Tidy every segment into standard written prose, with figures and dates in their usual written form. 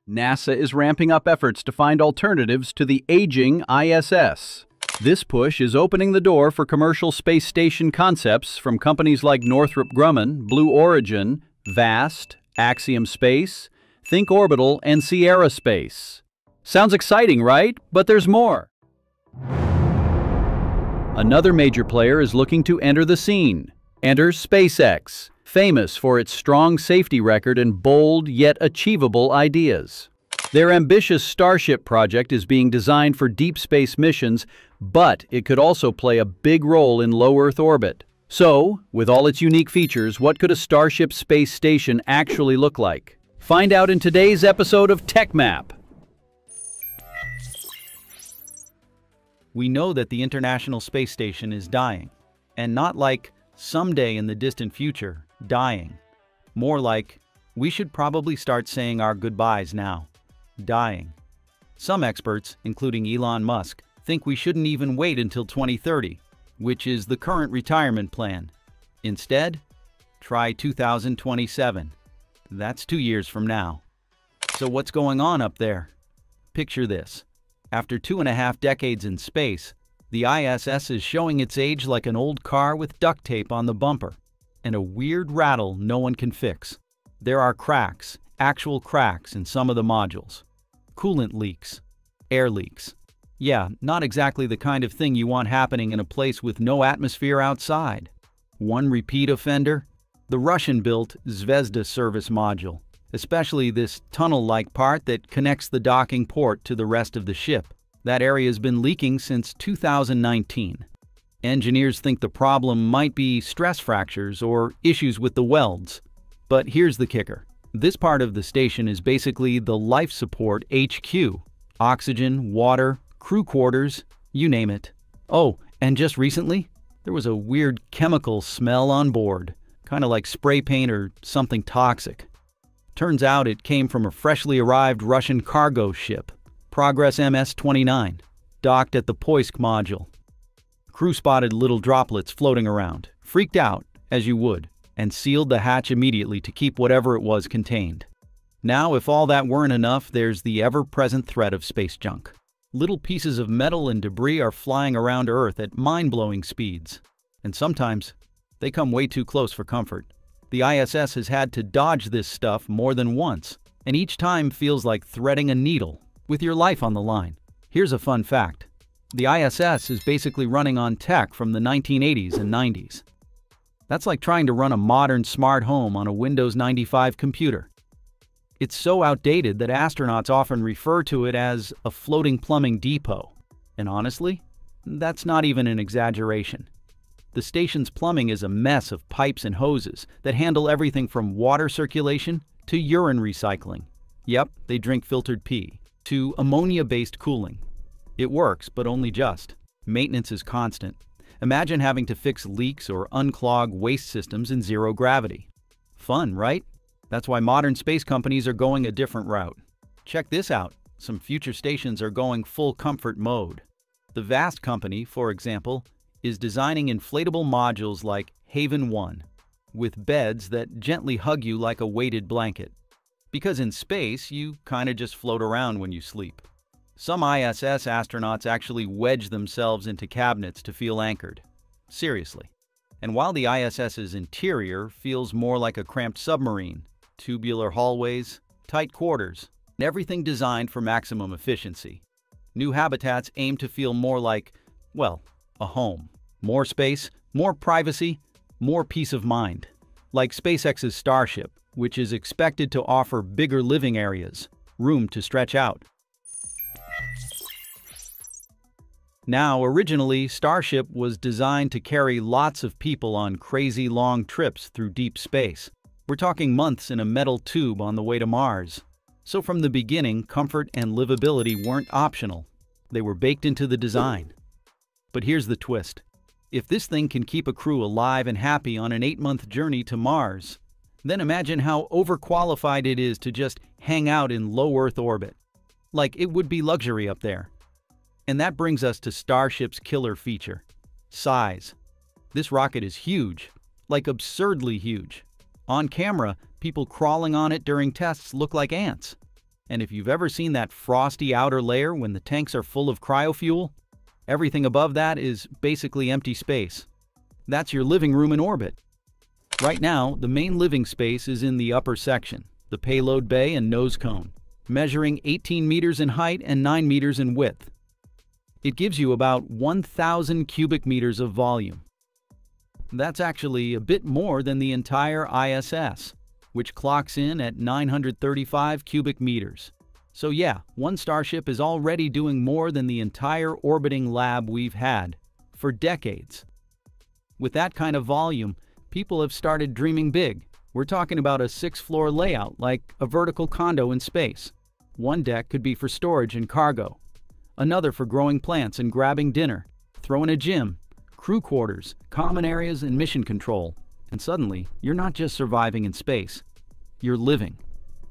NASA is ramping up efforts to find alternatives to the aging ISS. This push is opening the door for commercial space station concepts from companies like Northrop Grumman, Blue Origin, VAST, Axiom Space, Think Orbital, and Sierra Space. Sounds exciting, right? But there's more. Another major player is looking to enter the scene. Enter SpaceX, famous for its strong safety record and bold yet achievable ideas. Their ambitious Starship project is being designed for deep space missions, but it could also play a big role in low Earth orbit. So, with all its unique features, what could a Starship space station actually look like? Find out in today's episode of TechMap. We know that the International Space Station is dying, and not like someday in the distant future, dying. More like, we should probably start saying our goodbyes now. Dying. Some experts, including Elon Musk, think we shouldn't even wait until 2030, which is the current retirement plan. Instead, try 2027. That's 2 years from now. So what's going on up there? Picture this. After 2.5 decades in space, the ISS is showing its age like an old car with duct tape on the bumper, and a weird rattle no one can fix. There are cracks, actual cracks in some of the modules. Coolant leaks, air leaks. Yeah, not exactly the kind of thing you want happening in a place with no atmosphere outside. One repeat offender? The Russian-built Zvezda service module, especially this tunnel-like part that connects the docking port to the rest of the ship. That area has been leaking since 2019. Engineers think the problem might be stress fractures or issues with the welds. But here's the kicker. This part of the station is basically the life support HQ. Oxygen, water, crew quarters, you name it. Oh, and just recently, there was a weird chemical smell on board, kind of like spray paint or something toxic. Turns out it came from a freshly arrived Russian cargo ship, Progress MS-29, docked at the Poisk module. Crew spotted little droplets floating around, freaked out, as you would, and sealed the hatch immediately to keep whatever it was contained. Now, if all that weren't enough, there's the ever-present threat of space junk. Little pieces of metal and debris are flying around Earth at mind-blowing speeds. And sometimes, they come way too close for comfort. The ISS has had to dodge this stuff more than once, and each time feels like threading a needle, with your life on the line. Here's a fun fact. The ISS is basically running on tech from the 1980s and 90s. That's like trying to run a modern smart home on a Windows 95 computer. It's so outdated that astronauts often refer to it as a floating plumbing depot. And honestly, that's not even an exaggeration. The station's plumbing is a mess of pipes and hoses that handle everything from water circulation to urine recycling. Yep, they drink filtered pee. To ammonia-based cooling. It works, but only just. Maintenance is constant. Imagine having to fix leaks or unclog waste systems in zero gravity. Fun, right? That's why modern space companies are going a different route. Check this out. Some future stations are going full comfort mode. The VAST company, for example, is designing inflatable modules like Haven 1, with beds that gently hug you like a weighted blanket. Because in space, you kind of just float around when you sleep. Some ISS astronauts actually wedge themselves into cabinets to feel anchored. Seriously. And while the ISS's interior feels more like a cramped submarine, tubular hallways, tight quarters, and everything designed for maximum efficiency. New habitats aim to feel more like, well, a home. More space, more privacy, more peace of mind. Like SpaceX's Starship, which is expected to offer bigger living areas, room to stretch out. Now, originally, Starship was designed to carry lots of people on crazy long trips through deep space. We're talking months in a metal tube on the way to Mars. So from the beginning, comfort and livability weren't optional. They were baked into the design. But here's the twist. If this thing can keep a crew alive and happy on an 8-month journey to Mars, then imagine how overqualified it is to just hang out in low Earth orbit. Like it would be luxury up there. And that brings us to Starship's killer feature, size. This rocket is huge, like absurdly huge. On camera, people crawling on it during tests look like ants. And if you've ever seen that frosty outer layer when the tanks are full of cryofuel, everything above that is basically empty space. That's your living room in orbit. Right now, the main living space is in the upper section, the payload bay and nose cone, measuring 18 meters in height and 9 meters in width. It gives you about 1,000 cubic meters of volume. That's actually a bit more than the entire ISS, which clocks in at 935 cubic meters. So yeah, one Starship is already doing more than the entire orbiting lab we've had for decades. With that kind of volume, people have started dreaming big. We're talking about a 6-floor layout like a vertical condo in space. One deck could be for storage and cargo, another for growing plants and grabbing dinner, throw in a gym, crew quarters, common areas, and mission control. And suddenly, you're not just surviving in space, you're living.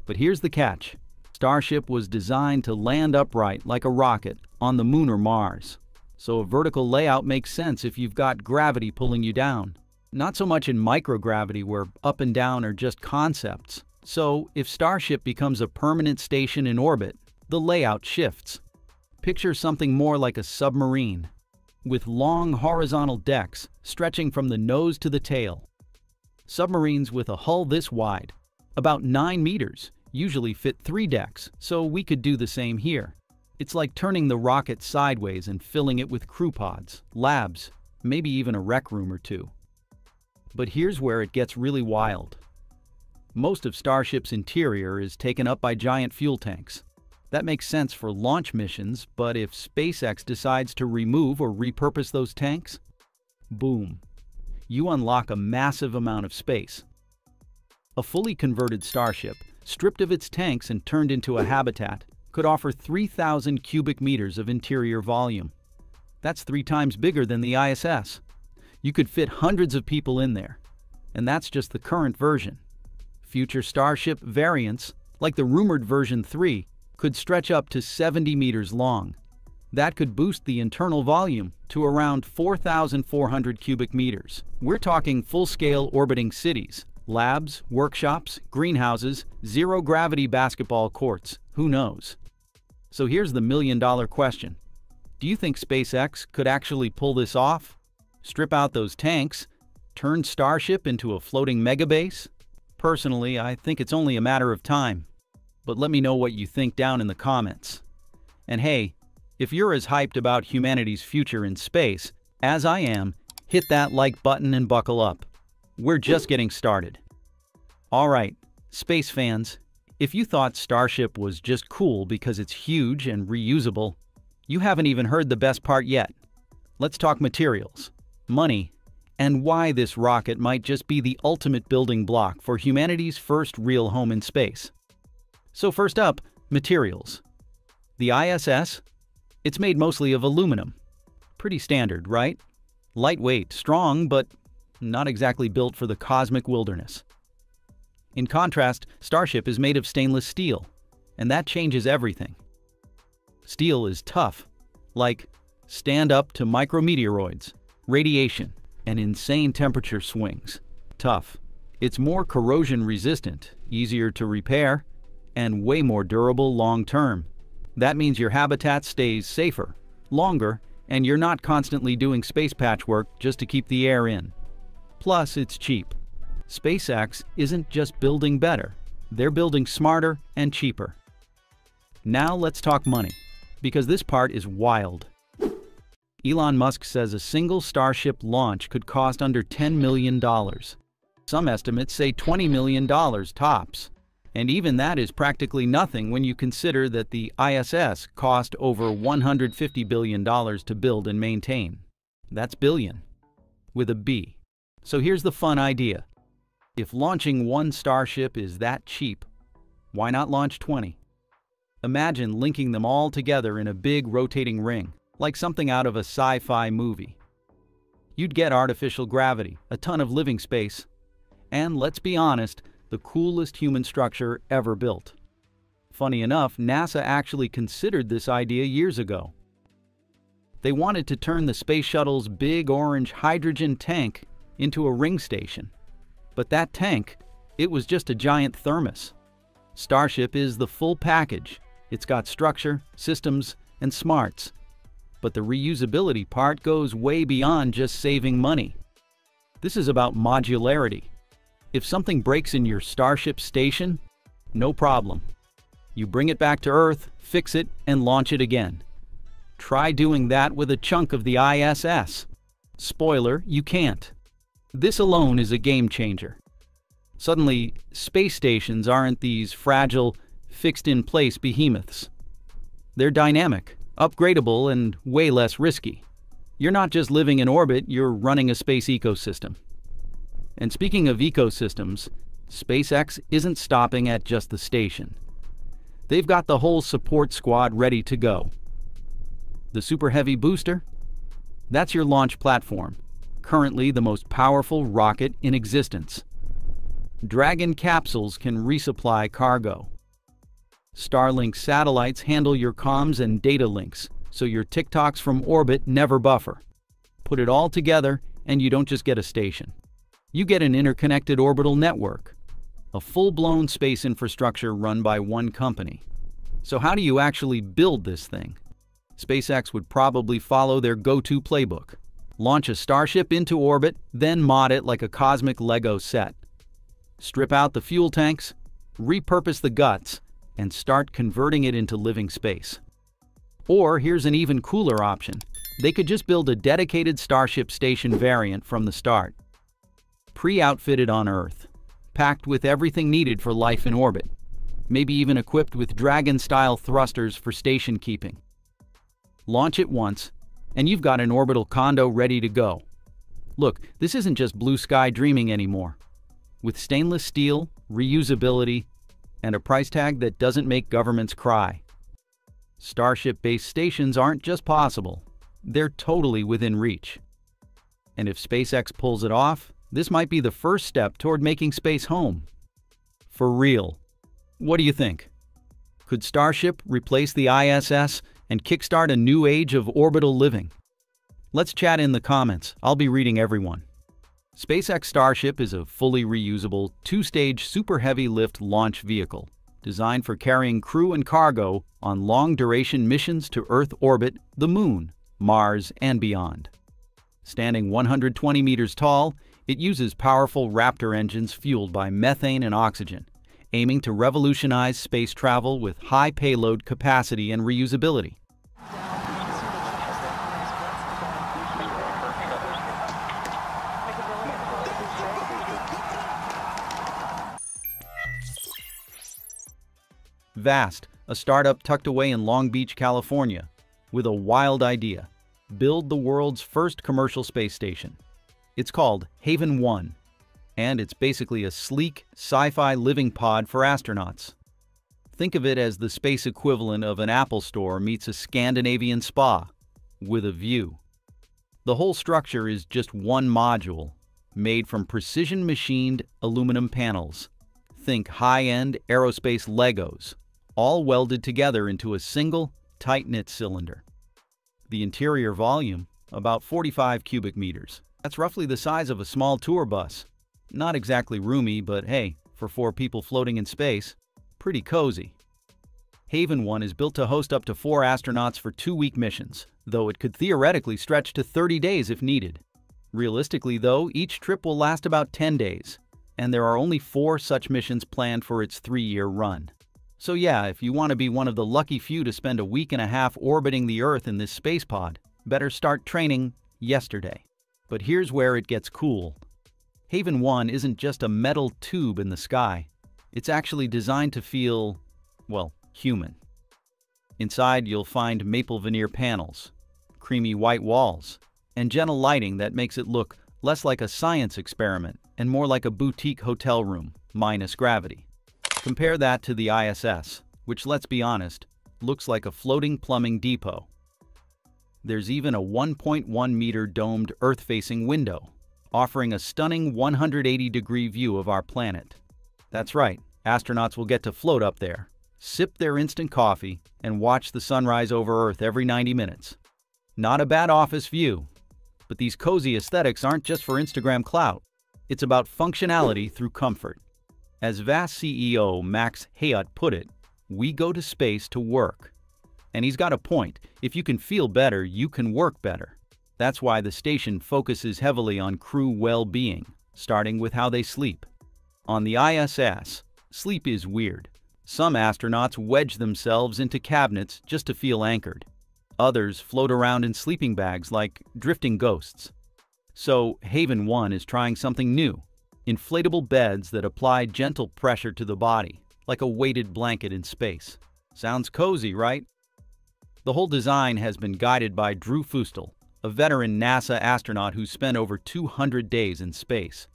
But here's the catch. Starship was designed to land upright like a rocket on the Moon or Mars. So a vertical layout makes sense if you've got gravity pulling you down. Not so much in microgravity where up and down are just concepts. So if Starship becomes a permanent station in orbit, the layout shifts. Picture something more like a submarine, with long horizontal decks stretching from the nose to the tail. Submarines with a hull this wide, about 9 meters, usually fit 3 decks, so we could do the same here. It's like turning the rocket sideways and filling it with crew pods, labs, maybe even a rec room or two. But here's where it gets really wild. Most of Starship's interior is taken up by giant fuel tanks. That makes sense for launch missions, but if SpaceX decides to remove or repurpose those tanks, boom, you unlock a massive amount of space. A fully converted Starship, stripped of its tanks and turned into a habitat, could offer 3,000 cubic meters of interior volume. That's 3 times bigger than the ISS. You could fit hundreds of people in there. And that's just the current version. Future Starship variants, like the rumored version 3, could stretch up to 70 meters long. That could boost the internal volume to around 4,400 cubic meters. We're talking full-scale orbiting cities, labs, workshops, greenhouses, zero-gravity basketball courts, who knows? So here's the million-dollar question. Do you think SpaceX could actually pull this off? Strip out those tanks, turn Starship into a floating megabase? Personally, I think it's only a matter of time. But let me know what you think down in the comments. And hey, if you're as hyped about humanity's future in space as I am, hit that like button and buckle up. We're just getting started. Alright, space fans, if you thought Starship was just cool because it's huge and reusable, you haven't even heard the best part yet. Let's talk materials, money, and why this rocket might just be the ultimate building block for humanity's first real home in space. So first up, materials. The ISS? It's made mostly of aluminum. Pretty standard, right? Lightweight, strong, but not exactly built for the cosmic wilderness. In contrast, Starship is made of stainless steel, and that changes everything. Steel is tough, like stand up to micrometeoroids, radiation, and insane temperature swings. Tough. It's more corrosion resistant, easier to repair, and way more durable long term. That means your habitat stays safer, longer, and you're not constantly doing space patchwork just to keep the air in. Plus, it's cheap. SpaceX isn't just building better, they're building smarter and cheaper. Now let's talk money, because this part is wild. Elon Musk says a single Starship launch could cost under $10 million. Some estimates say $20 million tops. And even that is practically nothing when you consider that the ISS cost over $150 billion to build and maintain. That's billion, with a B. So here's the fun idea. If launching one Starship is that cheap, why not launch 20? Imagine linking them all together in a big rotating ring, like something out of a sci-fi movie. You'd get artificial gravity, a ton of living space, and let's be honest, the coolest human structure ever built. Funny enough, NASA actually considered this idea years ago. They wanted to turn the space shuttle's big orange hydrogen tank into a ring station. But that tank, it was just a giant thermos. Starship is the full package. It's got structure, systems, and smarts. But the reusability part goes way beyond just saving money. This is about modularity. If something breaks in your Starship station, no problem. You bring it back to Earth, fix it, and launch it again. Try doing that with a chunk of the ISS. Spoiler, you can't. This alone is a game changer. Suddenly, space stations aren't these fragile, fixed-in-place behemoths. They're dynamic, upgradable, and way less risky. You're not just living in orbit, you're running a space ecosystem. And speaking of ecosystems, SpaceX isn't stopping at just the station. They've got the whole support squad ready to go. The Super Heavy booster? That's your launch platform, currently the most powerful rocket in existence. Dragon capsules can resupply cargo. Starlink satellites handle your comms and data links, so your TikToks from orbit never buffer. Put it all together, and you don't just get a station. You get an interconnected orbital network, a full-blown space infrastructure run by one company. So how do you actually build this thing? SpaceX would probably follow their go-to playbook. Launch a Starship into orbit, then mod it like a cosmic Lego set. Strip out the fuel tanks, repurpose the guts, and start converting it into living space. Or here's an even cooler option. They could just build a dedicated Starship station variant from the start. Pre-outfitted on Earth, packed with everything needed for life in orbit, maybe even equipped with Dragon-style thrusters for station keeping. Launch it once, and you've got an orbital condo ready to go. Look, this isn't just blue sky dreaming anymore. With stainless steel, reusability, and a price tag that doesn't make governments cry. Starship-based stations aren't just possible, they're totally within reach. And if SpaceX pulls it off, this might be the first step toward making space home. For real. What do you think? Could Starship replace the ISS and kickstart a new age of orbital living? Let's chat in the comments. I'll be reading everyone. SpaceX Starship is a fully reusable, two-stage super heavy lift launch vehicle designed for carrying crew and cargo on long-duration missions to Earth orbit, the Moon, Mars, and beyond. Standing 120 meters tall, it uses powerful Raptor engines fueled by methane and oxygen, aiming to revolutionize space travel with high payload capacity and reusability. Vast, a startup tucked away in Long Beach, California, with a wild idea: build the world's first commercial space station. It's called Haven 1, and it's basically a sleek, sci-fi living pod for astronauts. Think of it as the space equivalent of an Apple store meets a Scandinavian spa, with a view. The whole structure is just one module, made from precision-machined aluminum panels. Think high-end aerospace Legos, all welded together into a single, tight-knit cylinder. The interior volume, about 45 cubic meters. That's roughly the size of a small tour bus. Not exactly roomy, but hey, for 4 people floating in space, pretty cozy. Haven 1 is built to host up to 4 astronauts for 2-week missions, though it could theoretically stretch to 30 days if needed. Realistically, though, each trip will last about 10 days, and there are only 4 such missions planned for its 3-year run. So yeah, if you want to be one of the lucky few to spend a week and a half orbiting the Earth in this space pod, better start training yesterday. But here's where it gets cool. Haven 1 isn't just a metal tube in the sky. It's actually designed to feel, well, human. Inside you'll find maple veneer panels, creamy white walls, and gentle lighting that makes it look less like a science experiment and more like a boutique hotel room, minus gravity. Compare that to the ISS, which, let's be honest, looks like a floating plumbing depot. There's even a 1.1-meter domed Earth-facing window, offering a stunning 180-degree view of our planet. That's right, astronauts will get to float up there, sip their instant coffee, and watch the sunrise over Earth every 90 minutes. Not a bad office view. But these cozy aesthetics aren't just for Instagram clout. It's about functionality through comfort. As VAST CEO Max Hayat put it, "We go to space to work." And he's got a point. If you can feel better, you can work better. That's why the station focuses heavily on crew well-being, starting with how they sleep. On the ISS, sleep is weird. Some astronauts wedge themselves into cabinets just to feel anchored. Others float around in sleeping bags like drifting ghosts. So Haven 1 is trying something new. Inflatable beds that apply gentle pressure to the body, like a weighted blanket in space. Sounds cozy, right? The whole design has been guided by Drew Fustel, a veteran NASA astronaut who's spent over 200 days in space.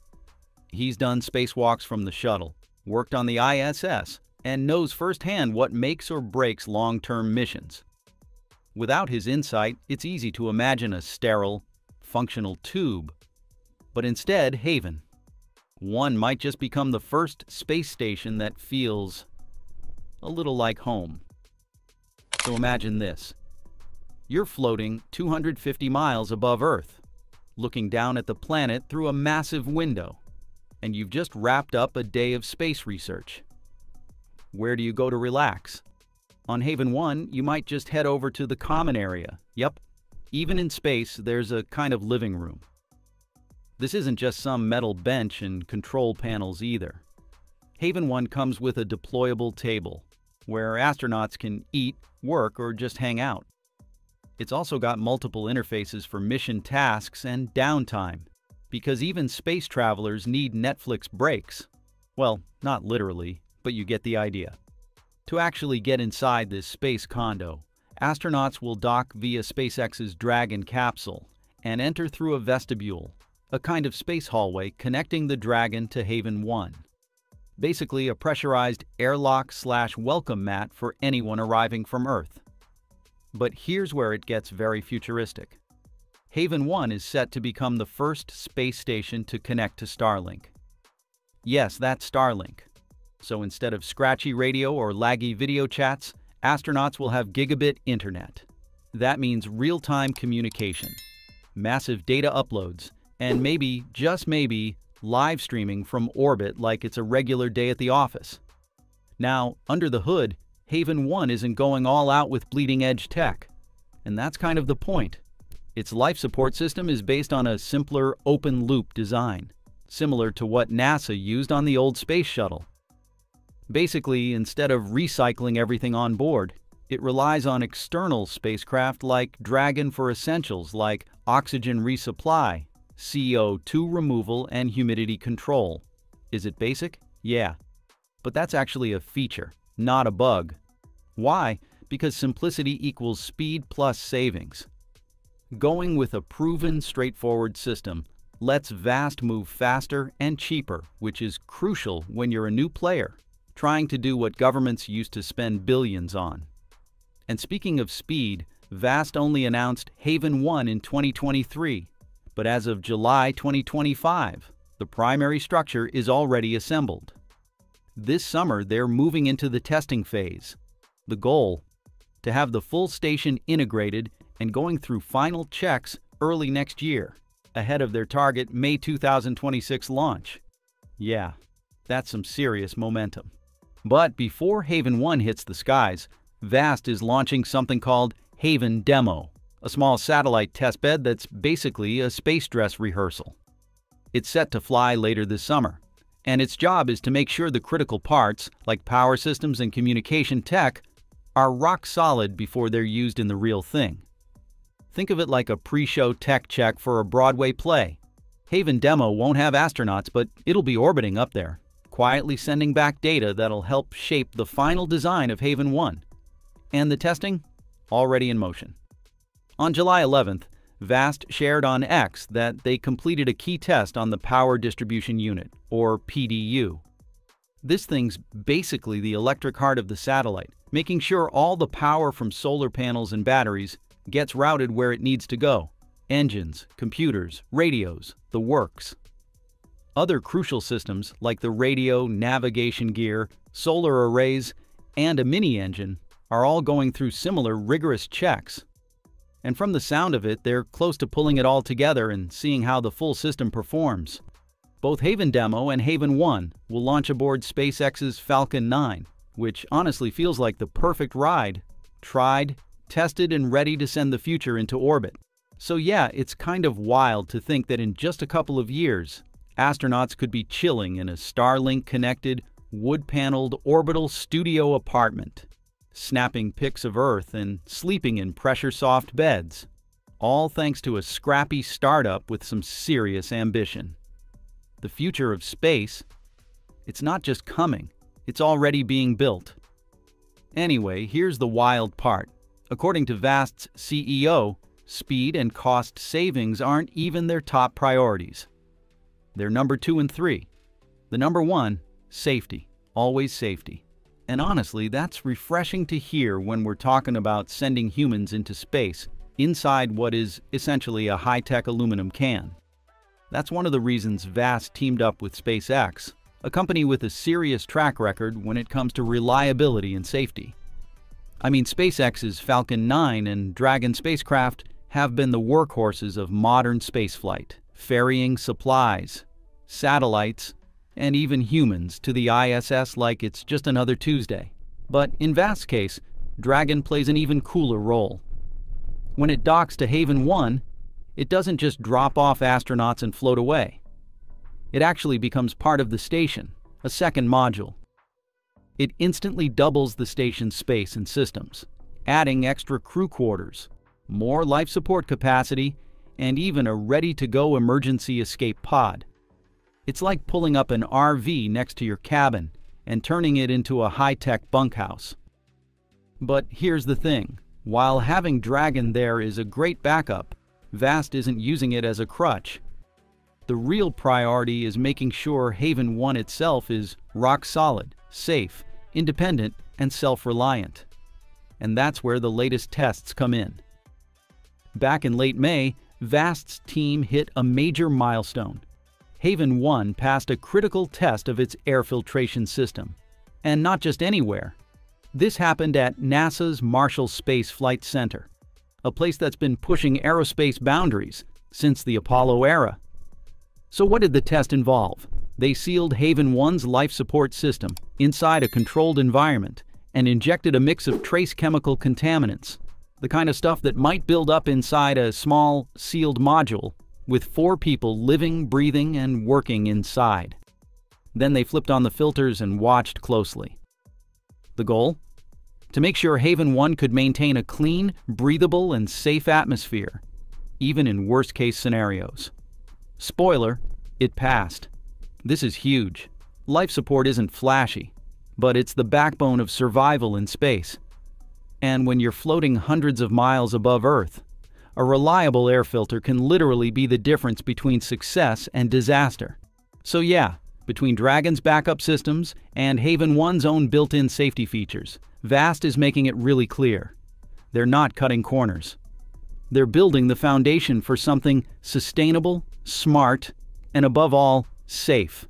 He's done spacewalks from the shuttle, worked on the ISS, and knows firsthand what makes or breaks long-term missions. Without his insight, it's easy to imagine a sterile, functional tube. But instead, Haven 1 might just become the first space station that feels a little like home. So imagine this. You're floating 250 miles above Earth, looking down at the planet through a massive window, and you've just wrapped up a day of space research. Where do you go to relax? On Haven 1, you might just head over to the common area. Yep, even in space, there's a kind of living room. This isn't just some metal bench and control panels either. Haven 1 comes with a deployable table, where astronauts can eat, work, or just hang out. It's also got multiple interfaces for mission tasks and downtime, because even space travelers need Netflix breaks. Well, not literally, but you get the idea. To actually get inside this space condo, astronauts will dock via SpaceX's Dragon capsule and enter through a vestibule, a kind of space hallway connecting the Dragon to Haven 1. Basically a pressurized airlock/welcome mat for anyone arriving from Earth. But here's where it gets very futuristic. Haven 1 is set to become the first space station to connect to Starlink. Yes, that's Starlink. So instead of scratchy radio or laggy video chats, astronauts will have gigabit internet. That means real-time communication, massive data uploads, and maybe, just maybe, live streaming from orbit like it's a regular day at the office. Now, under the hood, Haven 1 isn't going all out with bleeding-edge tech. And that's kind of the point. Its life support system is based on a simpler, open-loop design, similar to what NASA used on the old space shuttle. Basically, instead of recycling everything on board, it relies on external spacecraft like Dragon for essentials like oxygen resupply, CO2 removal, and humidity control. Is it basic? Yeah. But that's actually a feature, not a bug. Why? Because simplicity equals speed plus savings. Going with a proven, straightforward system lets VAST move faster and cheaper, which is crucial when you're a new player, trying to do what governments used to spend billions on. And speaking of speed, VAST only announced Haven 1 in 2023, but as of July 2025, the primary structure is already assembled. This summer, they're moving into the testing phase. The goal? To have the full station integrated and going through final checks early next year, ahead of their target May 2026 launch. Yeah, that's some serious momentum. But before Haven 1 hits the skies, VAST is launching something called Haven Demo, a small satellite testbed that's basically a space dress rehearsal. It's set to fly later this summer, and its job is to make sure the critical parts, like power systems and communication tech, are rock solid before they're used in the real thing. Think of it like a pre-show tech check for a Broadway play. Haven Demo won't have astronauts, but it'll be orbiting up there, quietly sending back data that'll help shape the final design of Haven 1. And the testing? Already in motion. On July 11th, VAST shared on X that they completed a key test on the Power Distribution Unit, or PDU. This thing's basically the electric heart of the satellite, making sure all the power from solar panels and batteries gets routed where it needs to go. Engines, computers, radios, the works. Other crucial systems like the radio, navigation gear, solar arrays, and a mini-engine are all going through similar rigorous checks. And from the sound of it, they're close to pulling it all together and seeing how the full system performs. Both Haven Demo and Haven 1 will launch aboard SpaceX's Falcon 9, which honestly feels like the perfect ride. Tried, tested, and ready to send the future into orbit. So yeah, it's kind of wild to think that in just a couple of years, astronauts could be chilling in a Starlink-connected, wood-paneled orbital studio apartment, snapping pics of Earth and sleeping in pressure-soft beds, all thanks to a scrappy startup with some serious ambition. The future of space, it's not just coming, it's already being built. Anyway, here's the wild part. According to Vast's CEO, speed and cost savings aren't even their top priorities. They're number 2 and 3. The number 1, safety. Always safety. And honestly, that's refreshing to hear when we're talking about sending humans into space, inside what is essentially a high-tech aluminum can. That's one of the reasons Vast teamed up with SpaceX, a company with a serious track record when it comes to reliability and safety. I mean, SpaceX's Falcon 9 and Dragon spacecraft have been the workhorses of modern spaceflight, ferrying supplies, satellites, and even humans to the ISS like it's just another Tuesday. But in Vast's case, Dragon plays an even cooler role. When it docks to Haven 1, it doesn't just drop off astronauts and float away. It actually becomes part of the station, a second module. It instantly doubles the station's space and systems, adding extra crew quarters, more life support capacity, and even a ready-to-go emergency escape pod. It's like pulling up an RV next to your cabin and turning it into a high-tech bunkhouse. But here's the thing. While having Dragon there is a great backup, Vast isn't using it as a crutch. The real priority is making sure Haven 1 itself is rock solid, safe, independent, and self-reliant. And that's where the latest tests come in. Back in late May, Vast's team hit a major milestone. Haven 1 passed a critical test of its air filtration system. And not just anywhere. This happened at NASA's Marshall Space Flight Center, a place that's been pushing aerospace boundaries since the Apollo era. So what did the test involve? They sealed Haven 1's life support system inside a controlled environment and injected a mix of trace chemical contaminants, the kind of stuff that might build up inside a small, sealed module with 4 people living, breathing, and working inside. Then they flipped on the filters and watched closely. The goal? To make sure Haven 1 could maintain a clean, breathable, and safe atmosphere, even in worst-case scenarios. Spoiler, it passed. This is huge. Life support isn't flashy, but it's the backbone of survival in space. And when you're floating hundreds of miles above Earth, a reliable air filter can literally be the difference between success and disaster. So yeah, between Dragon's backup systems and Haven 1's own built-in safety features, Vast is making it really clear. They're not cutting corners. They're building the foundation for something sustainable, smart, and above all, safe.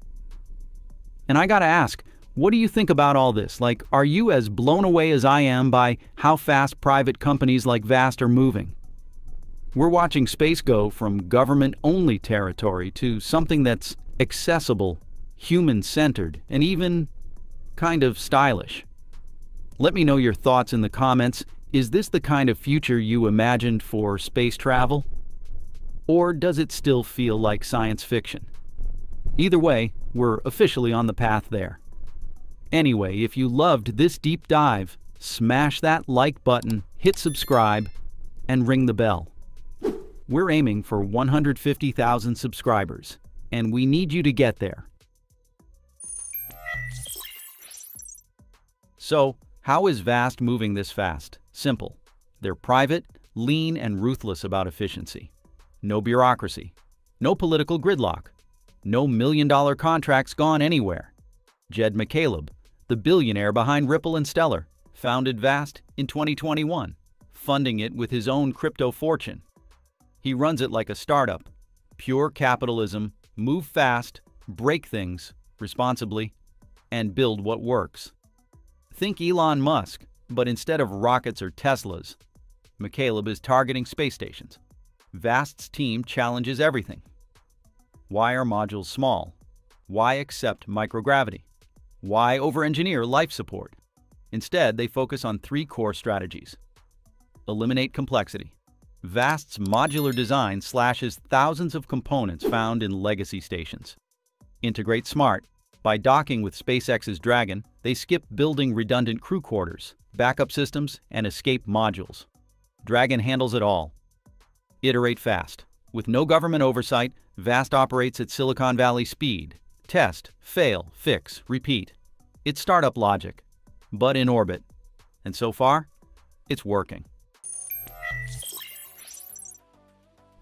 And I gotta ask, what do you think about all this? Like, are you as blown away as I am by how fast private companies like Vast are moving? We're watching space go from government-only territory to something that's accessible, human-centered, and even kind of stylish. Let me know your thoughts in the comments. Is this the kind of future you imagined for space travel? Or does it still feel like science fiction? Either way, we're officially on the path there. Anyway, if you loved this deep dive, smash that like button, hit subscribe, and ring the bell. We're aiming for 150,000 subscribers, and we need you to get there. So, how is Vast moving this fast? Simple. They're private, lean, and ruthless about efficiency. No bureaucracy. No political gridlock. No million-dollar contracts gone anywhere. Jed McCaleb, the billionaire behind Ripple and Stellar, founded Vast in 2021, funding it with his own crypto fortune. He runs it like a startup. Pure capitalism, move fast, break things responsibly, and build what works. Think Elon Musk, but instead of rockets or Teslas, McCaleb is targeting space stations. Vast's team challenges everything. Why are modules small? Why accept microgravity? Why over-engineer life support? Instead, they focus on 3 core strategies. Eliminate complexity. Vast's modular design slashes thousands of components found in legacy stations. Integrate smart. By docking with SpaceX's Dragon, they skip building redundant crew quarters, backup systems, and escape modules. Dragon handles it all. Iterate fast. With no government oversight, Vast operates at Silicon Valley speed. Test, fail, fix, repeat. It's startup logic, but in orbit. And so far, it's working.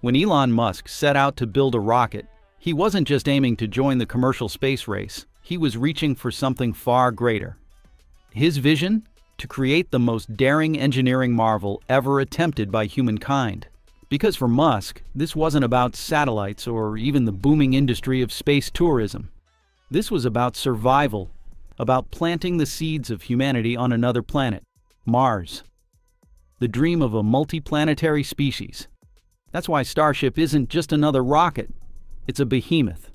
When Elon Musk set out to build a rocket, he wasn't just aiming to join the commercial space race. He was reaching for something far greater. His vision? To create the most daring engineering marvel ever attempted by humankind. Because for Musk, this wasn't about satellites or even the booming industry of space tourism. This was about survival, about planting the seeds of humanity on another planet, Mars. The dream of a multiplanetary species. That's why Starship isn't just another rocket, it's a behemoth.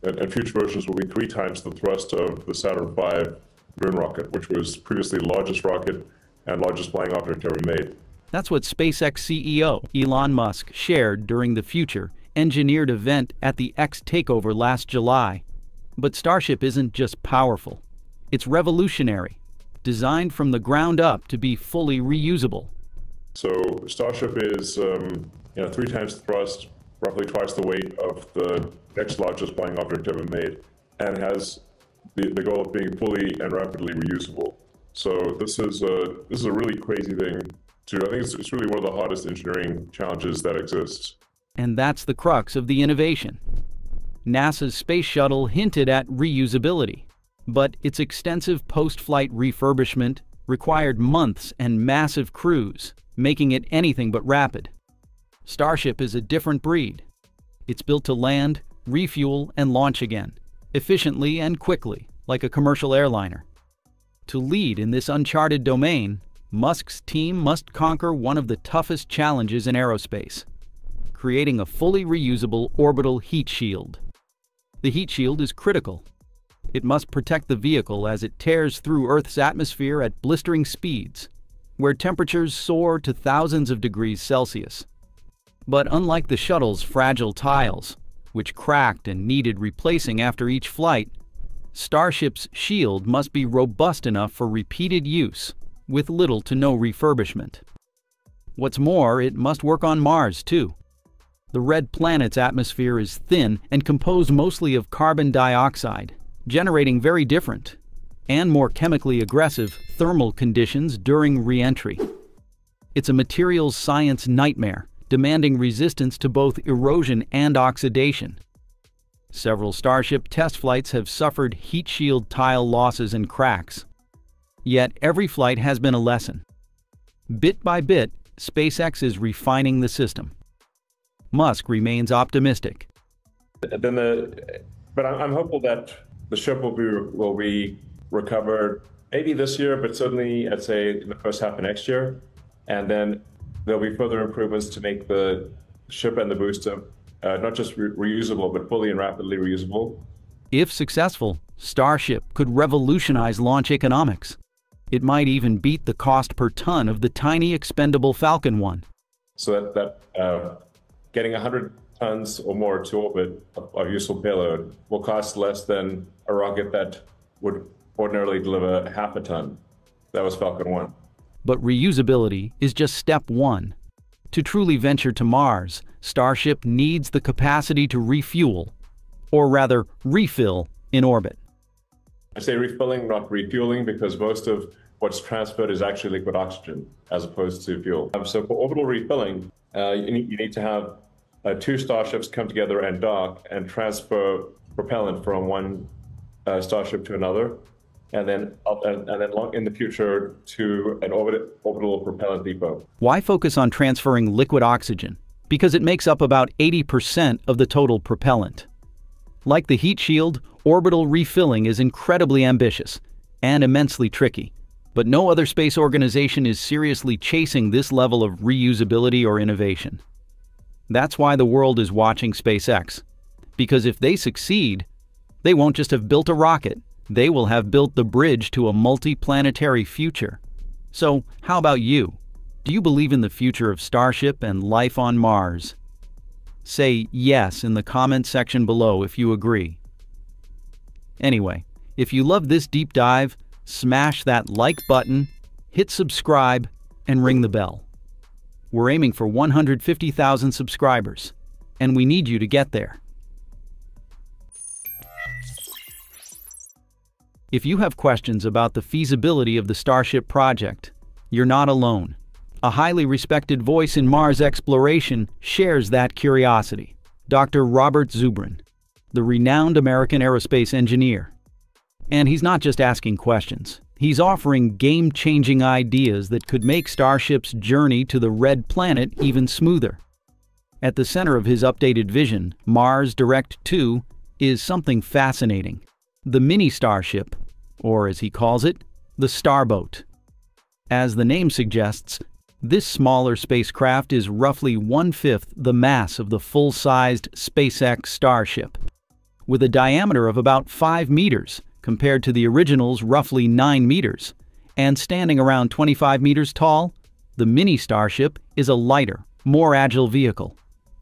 And future versions will be 3 times the thrust of the Saturn V moon rocket, which was previously the largest rocket and largest flying object ever made. That's what SpaceX CEO Elon Musk shared during the Future Engineered event at the X Takeover last July. But Starship isn't just powerful. It's revolutionary, designed from the ground up to be fully reusable. So Starship is 3 times the thrust, roughly twice the weight of the next largest flying object ever made, and has the goal of being fully and rapidly reusable. So this is a really crazy thing to do. I think it's really one of the hardest engineering challenges that exists. And that's the crux of the innovation. NASA's space shuttle hinted at reusability, but its extensive post-flight refurbishment required months and massive crews, making it anything but rapid. Starship is a different breed. It's built to land, refuel, and launch again, efficiently and quickly, like a commercial airliner. To lead in this uncharted domain, Musk's team must conquer one of the toughest challenges in aerospace: creating a fully reusable orbital heat shield. The heat shield is critical. It must protect the vehicle as it tears through Earth's atmosphere at blistering speeds, where temperatures soar to thousands of degrees Celsius. But unlike the shuttle's fragile tiles, which cracked and needed replacing after each flight, Starship's shield must be robust enough for repeated use, with little to no refurbishment. What's more, it must work on Mars, too. The red planet's atmosphere is thin and composed mostly of carbon dioxide, generating very different and more chemically aggressive thermal conditions during re-entry. It's a materials science nightmare, demanding resistance to both erosion and oxidation. Several Starship test flights have suffered heat shield tile losses and cracks. Yet every flight has been a lesson. Bit by bit, SpaceX is refining the system. Musk remains optimistic. But I'm hopeful that the ship will be recovered maybe this year, but certainly I'd say in the first half of next year. And then there'll be further improvements to make the ship and the booster not just reusable, but fully and rapidly reusable. If successful, Starship could revolutionize launch economics. It might even beat the cost per ton of the tiny expendable Falcon 1. So that getting 100 tons or more to orbit of useful payload will cost less than a rocket that would ordinarily deliver half a ton. That was Falcon 1. But reusability is just step one. To truly venture to Mars, Starship needs the capacity to refuel, or rather refill, in orbit. I say refilling, not refueling, because most of what's transferred is actually liquid oxygen as opposed to fuel. So for orbital refilling, you need to have 2 Starships come together and dock and transfer propellant from one Starship to another, and then in the future to an orbital propellant depot. Why focus on transferring liquid oxygen? Because it makes up about 80% of the total propellant. Like the heat shield, orbital refilling is incredibly ambitious and immensely tricky. But no other space organization is seriously chasing this level of reusability or innovation. That's why the world is watching SpaceX. Because if they succeed, They won't just have built a rocket, they will have built the bridge to a multi-planetary future. So, how about you? Do you believe in the future of Starship and life on Mars? Say yes in the comment section below if you agree. Anyway, if you love this deep dive, smash that like button, hit subscribe, and ring the bell. We're aiming for 150,000 subscribers, and we need you to get there. If you have questions about the feasibility of the Starship project, you're not alone. A highly respected voice in Mars exploration shares that curiosity. Dr. Robert Zubrin, the renowned American aerospace engineer. And he's not just asking questions. He's offering game-changing ideas that could make Starship's journey to the red planet even smoother. At the center of his updated vision, Mars Direct 2, is something fascinating. The mini Starship, or as he calls it, the Starboat. As the name suggests, this smaller spacecraft is roughly 1/5 the mass of the full-sized SpaceX Starship, with a diameter of about 5 meters compared to the original's roughly 9 meters, and standing around 25 meters tall, the mini Starship is a lighter, more agile vehicle,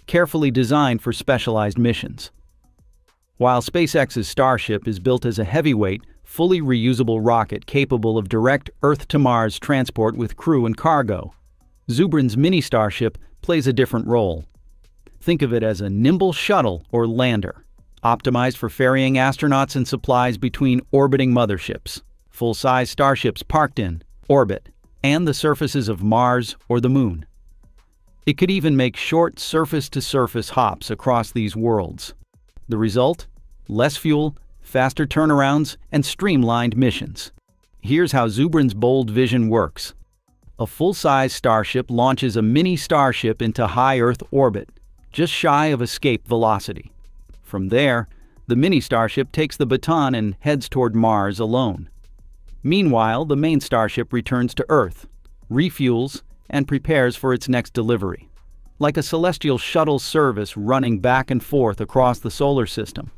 carefully designed for specialized missions. While SpaceX's Starship is built as a heavyweight, fully reusable rocket capable of direct Earth-to-Mars transport with crew and cargo, Zubrin's mini Starship plays a different role. Think of it as a nimble shuttle or lander, optimized for ferrying astronauts and supplies between orbiting motherships, full-size starships parked in orbit, and the surfaces of Mars or the Moon. It could even make short surface-to-surface hops across these worlds. The result? Less fuel, faster turnarounds, and streamlined missions. Here's how Zubrin's bold vision works. A full-size Starship launches a mini Starship into high Earth orbit, just shy of escape velocity. From there, the mini Starship takes the baton and heads toward Mars alone. Meanwhile, the main Starship returns to Earth, refuels, and prepares for its next delivery, like a celestial shuttle service running back and forth across the solar system.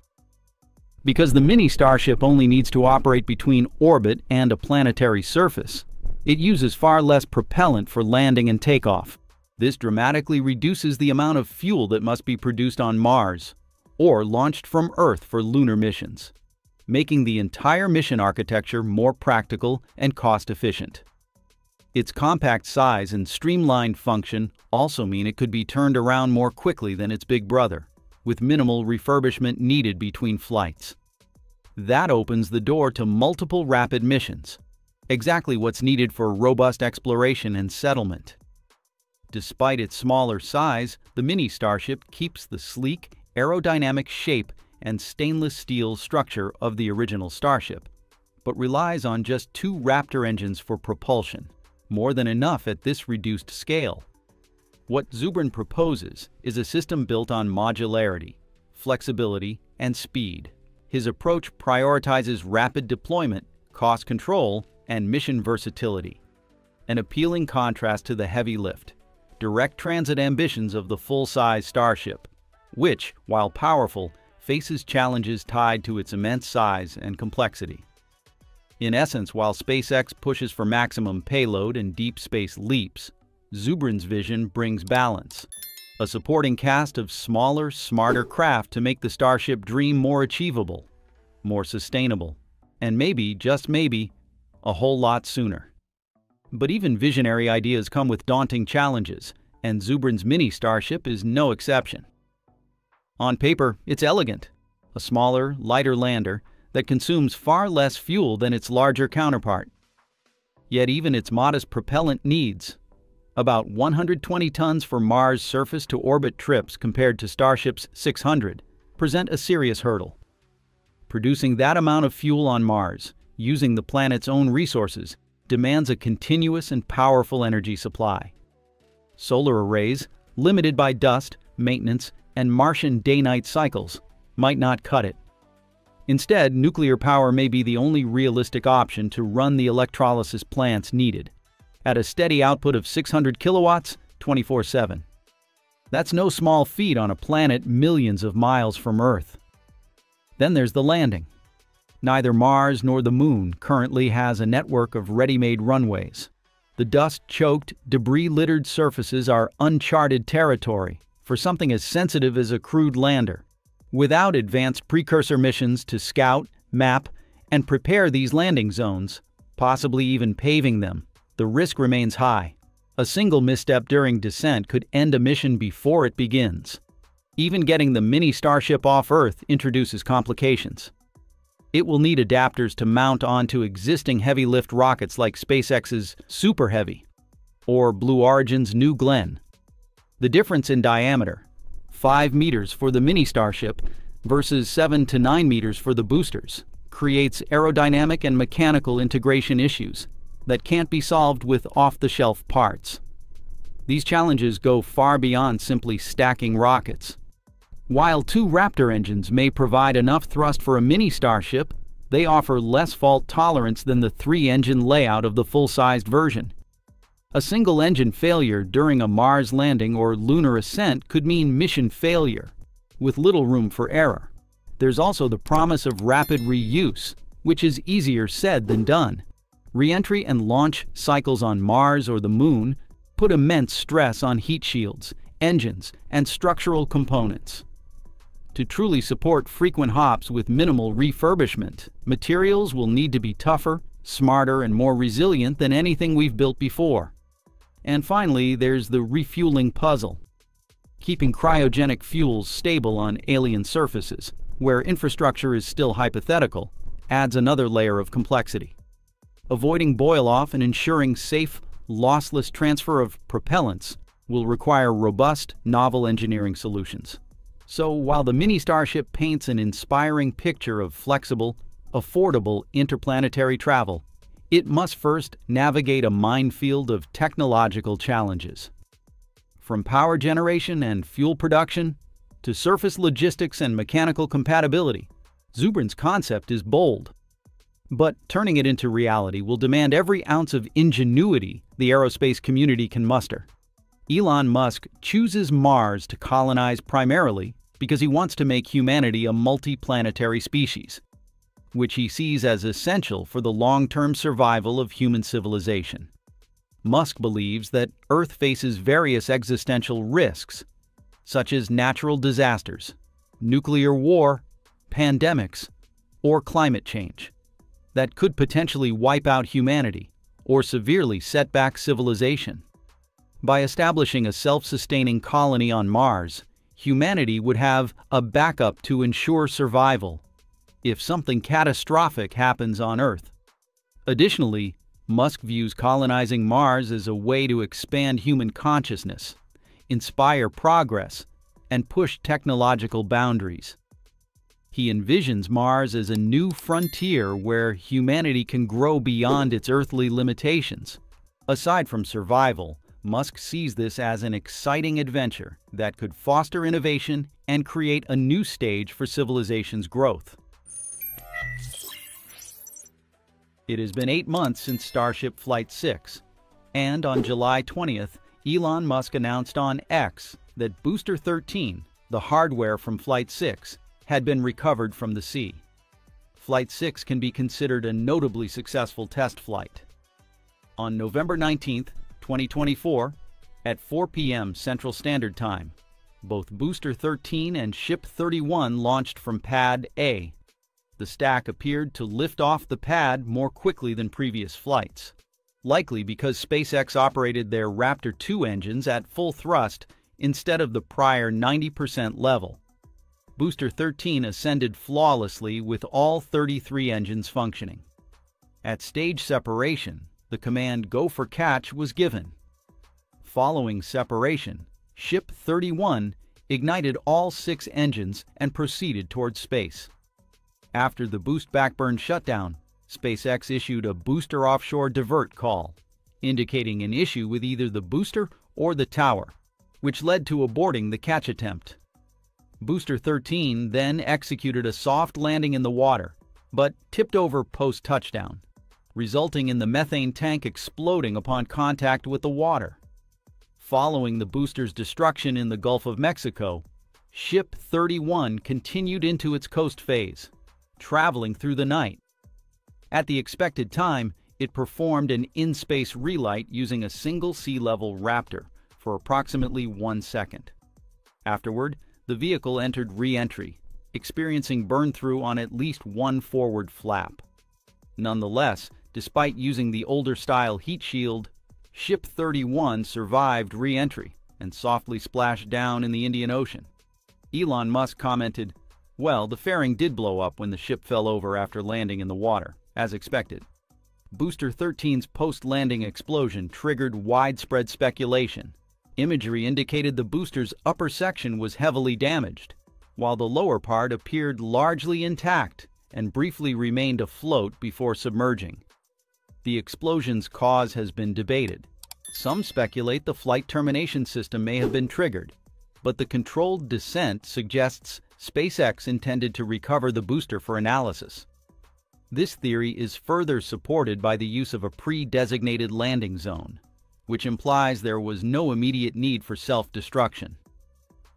Because the mini Starship only needs to operate between orbit and a planetary surface, it uses far less propellant for landing and takeoff. This dramatically reduces the amount of fuel that must be produced on Mars, or launched from Earth for lunar missions, making the entire mission architecture more practical and cost-efficient. Its compact size and streamlined function also mean it could be turned around more quickly than its big brother, with minimal refurbishment needed between flights. That opens the door to multiple rapid missions, exactly what's needed for robust exploration and settlement. Despite its smaller size, the mini Starship keeps the sleek, aerodynamic shape and stainless steel structure of the original Starship, but relies on just 2 Raptor engines for propulsion, more than enough at this reduced scale. What Zubrin proposes is a system built on modularity, flexibility, and speed. His approach prioritizes rapid deployment, cost control, and mission versatility, an appealing contrast to the heavy lift, direct transit ambitions of the full-size Starship, which, while powerful, faces challenges tied to its immense size and complexity. In essence, while SpaceX pushes for maximum payload and deep space leaps, Zubrin's vision brings balance, a supporting cast of smaller, smarter craft to make the Starship dream more achievable, more sustainable, and maybe, just maybe, a whole lot sooner. But even visionary ideas come with daunting challenges, and Zubrin's mini Starship is no exception. On paper, it's elegant, a smaller, lighter lander that consumes far less fuel than its larger counterpart. Yet even its modest propellant needs, about 120 tons for Mars surface-to-orbit trips compared to Starship's 600, present a serious hurdle. Producing that amount of fuel on Mars, using the planet's own resources, demands a continuous and powerful energy supply. Solar arrays, limited by dust, maintenance, and Martian day-night cycles, might not cut it. Instead, nuclear power may be the only realistic option to run the electrolysis plants needed, at a steady output of 600 kilowatts, 24/7. That's no small feat on a planet millions of miles from Earth. Then there's the landing. Neither Mars nor the Moon currently has a network of ready-made runways. The dust-choked, debris-littered surfaces are uncharted territory for something as sensitive as a crewed lander. Without advanced precursor missions to scout, map, and prepare these landing zones, possibly even paving them, the risk remains high. A single misstep during descent could end a mission before it begins. Even getting the mini Starship off Earth introduces complications. It will need adapters to mount onto existing heavy-lift rockets like SpaceX's Super Heavy or Blue Origin's New Glenn. The difference in diameter, 5 meters for the mini Starship versus 7 to 9 meters for the boosters, creates aerodynamic and mechanical integration issues that can't be solved with off-the-shelf parts. These challenges go far beyond simply stacking rockets. While 2 Raptor engines may provide enough thrust for a mini Starship, they offer less fault tolerance than the 3-engine layout of the full-sized version. A single engine failure during a Mars landing or lunar ascent could mean mission failure, with little room for error. There's also the promise of rapid reuse, which is easier said than done. Re-entry and launch cycles on Mars or the Moon put immense stress on heat shields, engines, and structural components. To truly support frequent hops with minimal refurbishment, materials will need to be tougher, smarter, and more resilient than anything we've built before. And finally, there's the refueling puzzle. Keeping cryogenic fuels stable on alien surfaces, where infrastructure is still hypothetical, adds another layer of complexity. Avoiding boil-off and ensuring safe, lossless transfer of propellants will require robust, novel engineering solutions. So while the mini Starship paints an inspiring picture of flexible, affordable interplanetary travel, it must first navigate a minefield of technological challenges. From power generation and fuel production to surface logistics and mechanical compatibility, Zubrin's concept is bold. But turning it into reality will demand every ounce of ingenuity the aerospace community can muster. Elon Musk chooses Mars to colonize primarily because he wants to make humanity a multi-planetary species, which he sees as essential for the long-term survival of human civilization. Musk believes that Earth faces various existential risks, such as natural disasters, nuclear war, pandemics, or climate change, that could potentially wipe out humanity or severely set back civilization. By establishing a self-sustaining colony on Mars, humanity would have a backup to ensure survival if something catastrophic happens on Earth. Additionally, Musk views colonizing Mars as a way to expand human consciousness, inspire progress, and push technological boundaries. He envisions Mars as a new frontier where humanity can grow beyond its earthly limitations. Aside from survival, Musk sees this as an exciting adventure that could foster innovation and create a new stage for civilization's growth. It has been 8 months since Starship Flight 6, and on July 20th, Elon Musk announced on X that Booster 13, the hardware from Flight 6, had been recovered from the sea. Flight 6 can be considered a notably successful test flight. On November 19th, 2024, at 4 p.m. Central Standard Time, both Booster 13 and Ship 31 launched from Pad A. The stack appeared to lift off the pad more quickly than previous flights, likely because SpaceX operated their Raptor 2 engines at full thrust instead of the prior 90% level. Booster 13 ascended flawlessly with all 33 engines functioning. At stage separation, the command "Go for catch" was given. Following separation, Ship 31 ignited all 6 engines and proceeded towards space. After the boost backburn shutdown, SpaceX issued a booster offshore divert call, indicating an issue with either the booster or the tower, which led to aborting the catch attempt. Booster 13 then executed a soft landing in the water, but tipped over post-touchdown, resulting in the methane tank exploding upon contact with the water. Following the booster's destruction in the Gulf of Mexico, Ship 31 continued into its coast phase, traveling through the night. At the expected time, it performed an in-space relight using a single sea-level Raptor for approximately 1 second. Afterward, the vehicle entered re-entry, experiencing burn-through on at least one forward flap. Nonetheless, despite using the older-style heat shield, Ship 31 survived re-entry and softly splashed down in the Indian Ocean. Elon Musk commented, "Well, the fairing did blow up when the ship fell over after landing in the water, as expected." Booster 13's post-landing explosion triggered widespread speculation. Imagery indicated the booster's upper section was heavily damaged, while the lower part appeared largely intact and briefly remained afloat before submerging. The explosion's cause has been debated. Some speculate the flight termination system may have been triggered, but the controlled descent suggests SpaceX intended to recover the booster for analysis. This theory is further supported by the use of a pre-designated landing zone, which implies there was no immediate need for self-destruction.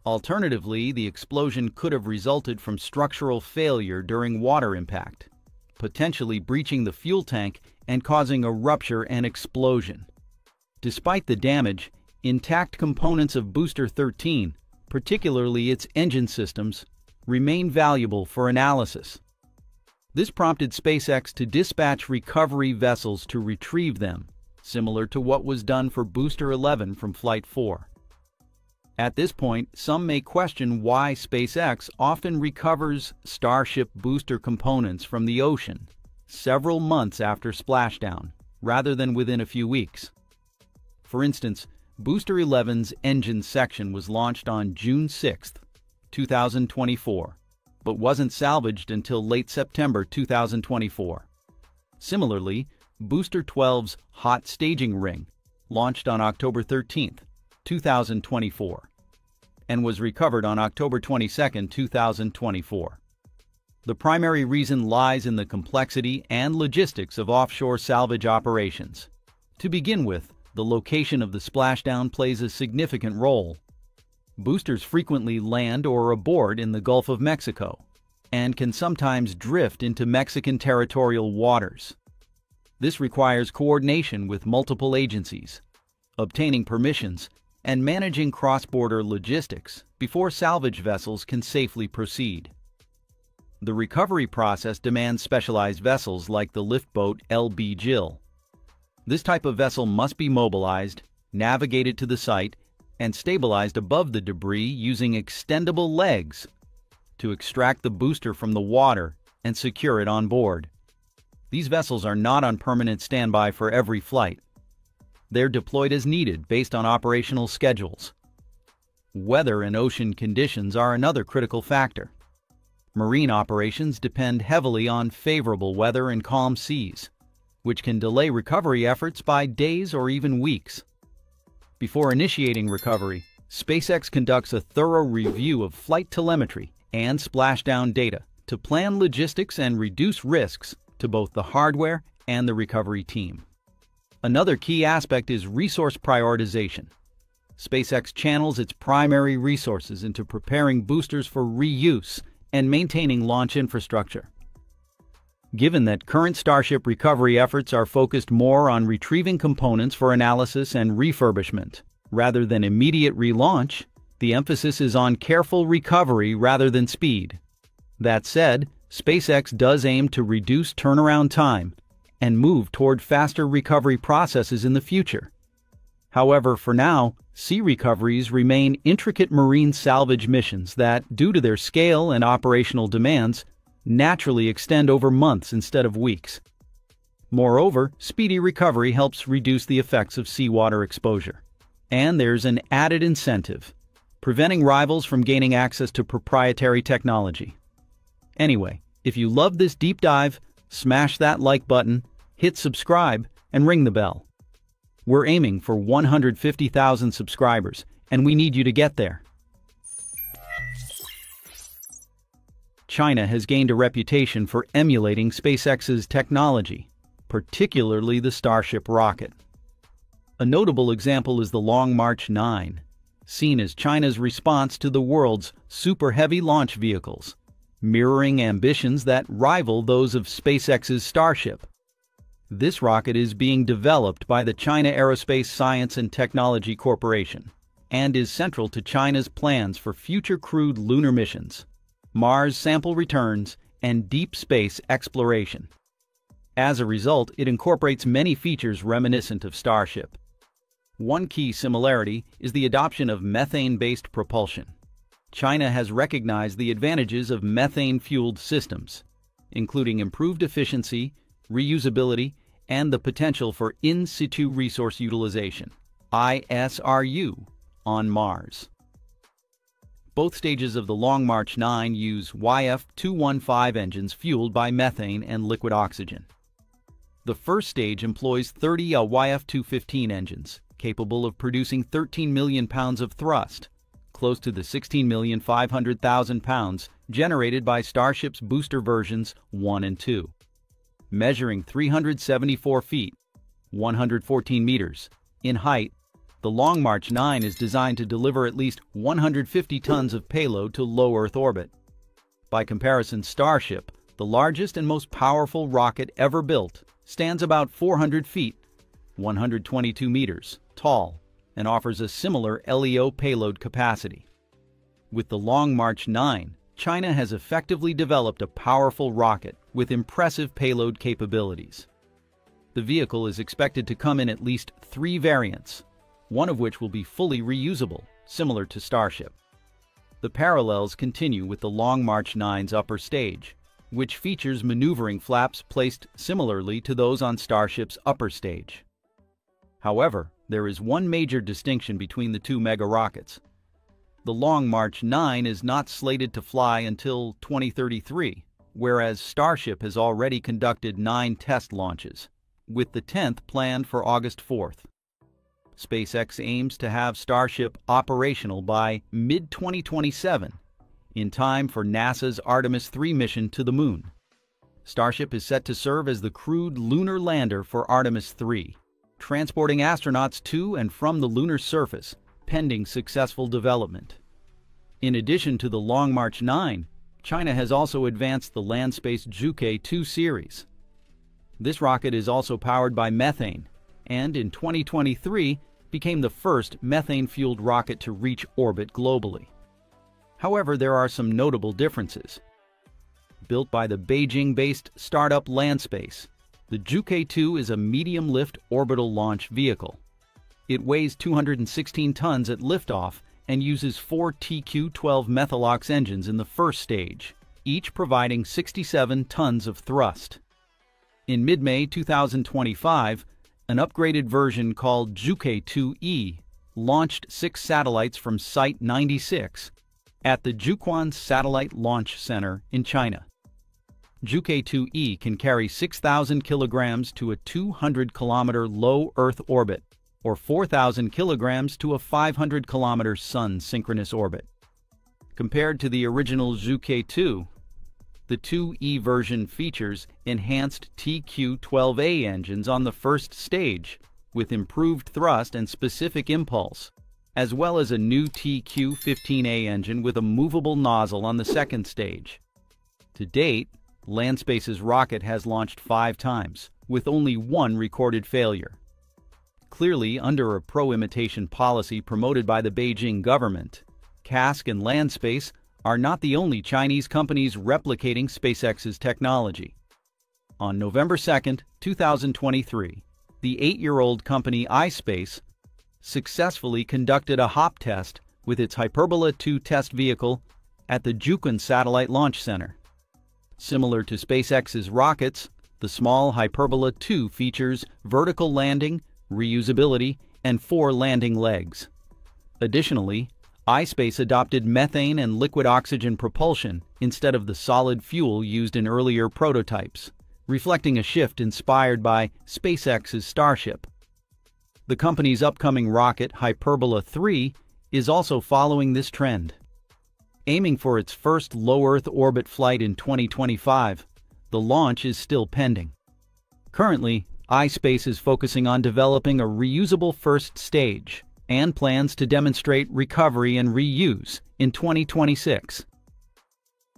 Alternatively, the explosion could have resulted from structural failure during water impact, potentially breaching the fuel tank and causing a rupture and explosion. Despite the damage, intact components of Booster 13, particularly its engine systems, remain valuable for analysis. This prompted SpaceX to dispatch recovery vessels to retrieve them, similar to what was done for Booster 11 from Flight 4. At this point, some may question why SpaceX often recovers Starship booster components from the ocean several months after splashdown, rather than within a few weeks. For instance, Booster 11's engine section was launched on June 6, 2024, but wasn't salvaged until late September 2024. Similarly, Booster 12's hot staging ring launched on October 13, 2024, and was recovered on October 22, 2024. The primary reason lies in the complexity and logistics of offshore salvage operations. To begin with, the location of the splashdown plays a significant role. Boosters frequently land or aboard in the Gulf of Mexico and can sometimes drift into Mexican territorial waters. This requires coordination with multiple agencies, obtaining permissions, and managing cross-border logistics before salvage vessels can safely proceed. The recovery process demands specialized vessels like the lift boat LB Jill. This type of vessel must be mobilized, navigated to the site, and stabilized above the debris using extendable legs to extract the booster from the water and secure it on board. These vessels are not on permanent standby for every flight. They're deployed as needed based on operational schedules. Weather and ocean conditions are another critical factor. Marine operations depend heavily on favorable weather and calm seas, which can delay recovery efforts by days or even weeks. Before initiating recovery, SpaceX conducts a thorough review of flight telemetry and splashdown data to plan logistics and reduce risks to both the hardware and the recovery team. Another key aspect is resource prioritization. SpaceX channels its primary resources into preparing boosters for reuse and maintaining launch infrastructure. Given that current Starship recovery efforts are focused more on retrieving components for analysis and refurbishment, rather than immediate relaunch, the emphasis is on careful recovery rather than speed. That said, SpaceX does aim to reduce turnaround time and move toward faster recovery processes in the future. However, for now, sea recoveries remain intricate marine salvage missions that, due to their scale and operational demands, naturally extend over months instead of weeks. Moreover, speedy recovery helps reduce the effects of seawater exposure. And there's an added incentive, preventing rivals from gaining access to proprietary technology. Anyway, if you love this deep dive, smash that like button, hit subscribe, and ring the bell. We're aiming for 150,000 subscribers, and we need you to get there. China has gained a reputation for emulating SpaceX's technology, particularly the Starship rocket. A notable example is the Long March 9, seen as China's response to the world's super heavy launch vehicles, mirroring ambitions that rival those of SpaceX's Starship. This rocket is being developed by the China Aerospace Science and Technology Corporation and is central to China's plans for future crewed lunar missions, Mars sample returns, and deep space exploration. As a result, it incorporates many features reminiscent of Starship. One key similarity is the adoption of methane-based propulsion. China has recognized the advantages of methane-fueled systems, including improved efficiency, reusability, and the potential for in-situ resource utilization, ISRU, on Mars. Both stages of the Long March 9 use YF-215 engines fueled by methane and liquid oxygen. The first stage employs 30 YF-215 engines, capable of producing 13 million pounds of thrust, close to the 16,500,000 pounds generated by Starship's booster versions 1 and 2. Measuring 374 feet, 114 meters, in height, the Long March 9 is designed to deliver at least 150 tons of payload to low Earth orbit. By comparison, Starship, the largest and most powerful rocket ever built, stands about 400 feet, 122 meters, tall, and offers a similar LEO payload capacity. With the Long March 9, China has effectively developed a powerful rocket with impressive payload capabilities. The vehicle is expected to come in at least 3 variants, one of which will be fully reusable, similar to Starship. The parallels continue with the Long March 9's upper stage, which features maneuvering flaps placed similarly to those on Starship's upper stage. However, there is one major distinction between the two mega rockets. The Long March 9 is not slated to fly until 2033, whereas Starship has already conducted 9 test launches, with the 10th planned for August 4th. SpaceX aims to have Starship operational by mid-2027, in time for NASA's Artemis 3 mission to the Moon. Starship is set to serve as the crewed lunar lander for Artemis 3, transporting astronauts to and from the lunar surface, pending successful development. In addition to the Long March 9, China has also advanced the land-space Zhuke-2 series. This rocket is also powered by methane, and in 2023 became the first methane-fueled rocket to reach orbit globally. However, there are some notable differences. Built by the Beijing-based startup Landspace, the Zhuke-2 is a medium-lift orbital launch vehicle. It weighs 216 tons at liftoff and uses 4 TQ-12 Methalox engines in the first stage, each providing 67 tons of thrust. In mid-May 2025, an upgraded version called Zhuke-2E launched 6 satellites from Site 96 at the Jiuquan Satellite Launch Center in China. Zhuke-2E can carry 6,000 kilograms to a 200-kilometer low Earth orbit, or 4,000 kilograms to a 500-kilometer Sun synchronous orbit. Compared to the original Zhuke-2, the 2E version features enhanced TQ-12A engines on the first stage, with improved thrust and specific impulse, as well as a new TQ-15A engine with a movable nozzle on the second stage. To date, Landspace's rocket has launched 5 times, with only 1 recorded failure. Clearly, under a pro-imitation policy promoted by the Beijing government, CASC and Landspace are not the only Chinese companies replicating SpaceX's technology. On November 2, 2023, the 8-year-old company iSpace successfully conducted a hop test with its Hyperbola 2 test vehicle at the Jiuquan Satellite Launch Center. Similar to SpaceX's rockets, the small Hyperbola 2 features vertical landing, reusability, and 4 landing legs. Additionally, iSpace adopted methane and liquid oxygen propulsion instead of the solid fuel used in earlier prototypes, reflecting a shift inspired by SpaceX's Starship. The company's upcoming rocket, Hyperbola 3, is also following this trend. Aiming for its first low Earth orbit flight in 2025, the launch is still pending. Currently, iSpace is focusing on developing a reusable first stage, and plans to demonstrate recovery and reuse in 2026.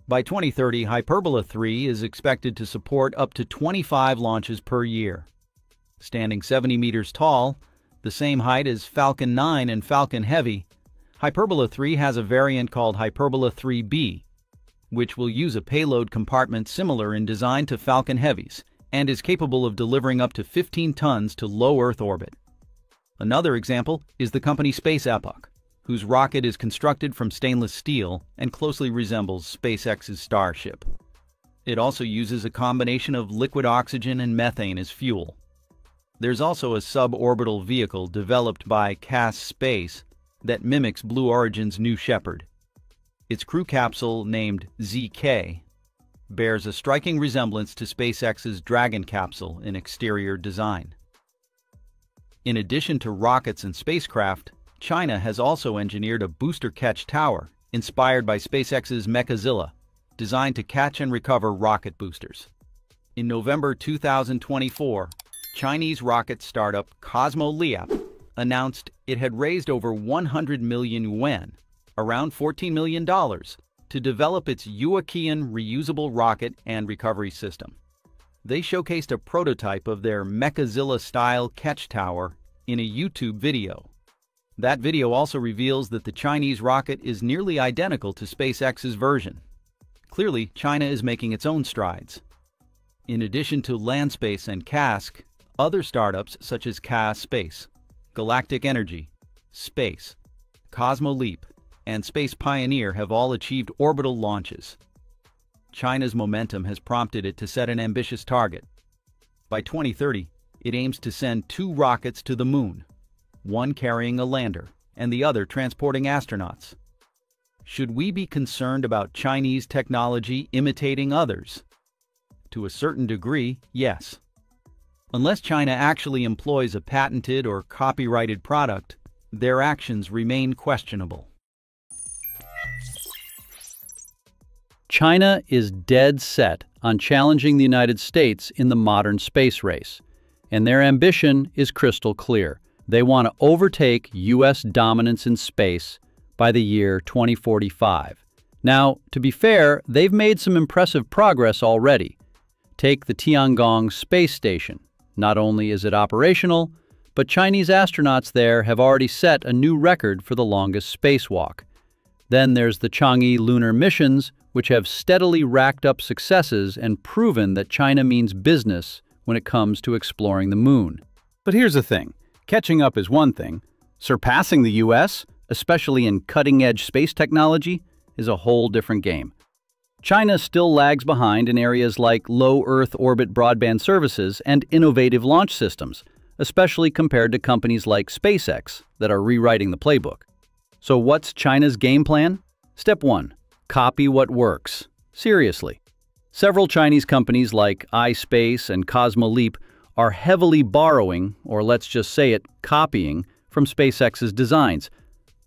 By 2030, Hyperbola 3 is expected to support up to 25 launches per year. Standing 70 meters tall, the same height as Falcon 9 and Falcon Heavy, Hyperbola 3 has a variant called Hyperbola 3B, which will use a payload compartment similar in design to Falcon Heavy's and is capable of delivering up to 15 tons to low Earth orbit. Another example is the company SpaceX, whose rocket is constructed from stainless steel and closely resembles SpaceX's Starship. It also uses a combination of liquid oxygen and methane as fuel. There's also a suborbital vehicle developed by Axiom Space that mimics Blue Origin's New Shepard. Its crew capsule, named ZK, bears a striking resemblance to SpaceX's Dragon capsule in exterior design. In addition to rockets and spacecraft, China has also engineered a booster catch tower inspired by SpaceX's Mechazilla, designed to catch and recover rocket boosters. In November 2024, Chinese rocket startup Cosmo Liap announced it had raised over 100 million yuan, around $14 million, to develop its Yuaqian reusable rocket and recovery system. They showcased a prototype of their Mechazilla-style catch tower in a YouTube video. That video also reveals that the Chinese rocket is nearly identical to SpaceX's version. Clearly, China is making its own strides. In addition to Landspace and CASC, other startups such as Axiom Space, Galactic Energy, Space, Cosmo Leap, and Space Pioneer have all achieved orbital launches. China's momentum has prompted it to set an ambitious target. By 2030, it aims to send 2 rockets to the moon, one carrying a lander and the other transporting astronauts. Should we be concerned about Chinese technology imitating others? To a certain degree, yes. Unless China actually employs a patented or copyrighted product, their actions remain questionable. China is dead set on challenging the United States in the modern space race, and their ambition is crystal clear. They want to overtake U.S. dominance in space by the year 2045. Now, to be fair, they've made some impressive progress already. Take the Tiangong space station. Not only is it operational, but Chinese astronauts there have already set a new record for the longest spacewalk. Then there's the Chang'e lunar missions, which have steadily racked up successes and proven that China means business when it comes to exploring the moon. But here's the thing. Catching up is one thing. Surpassing the U.S., especially in cutting-edge space technology, is a whole different game. China still lags behind in areas like low Earth orbit broadband services and innovative launch systems, especially compared to companies like SpaceX that are rewriting the playbook. So what's China's game plan? Step 1. Copy what works. Seriously. Several Chinese companies like iSpace and Cosmo Leap are heavily borrowing, or let's just say it, copying, from SpaceX's designs.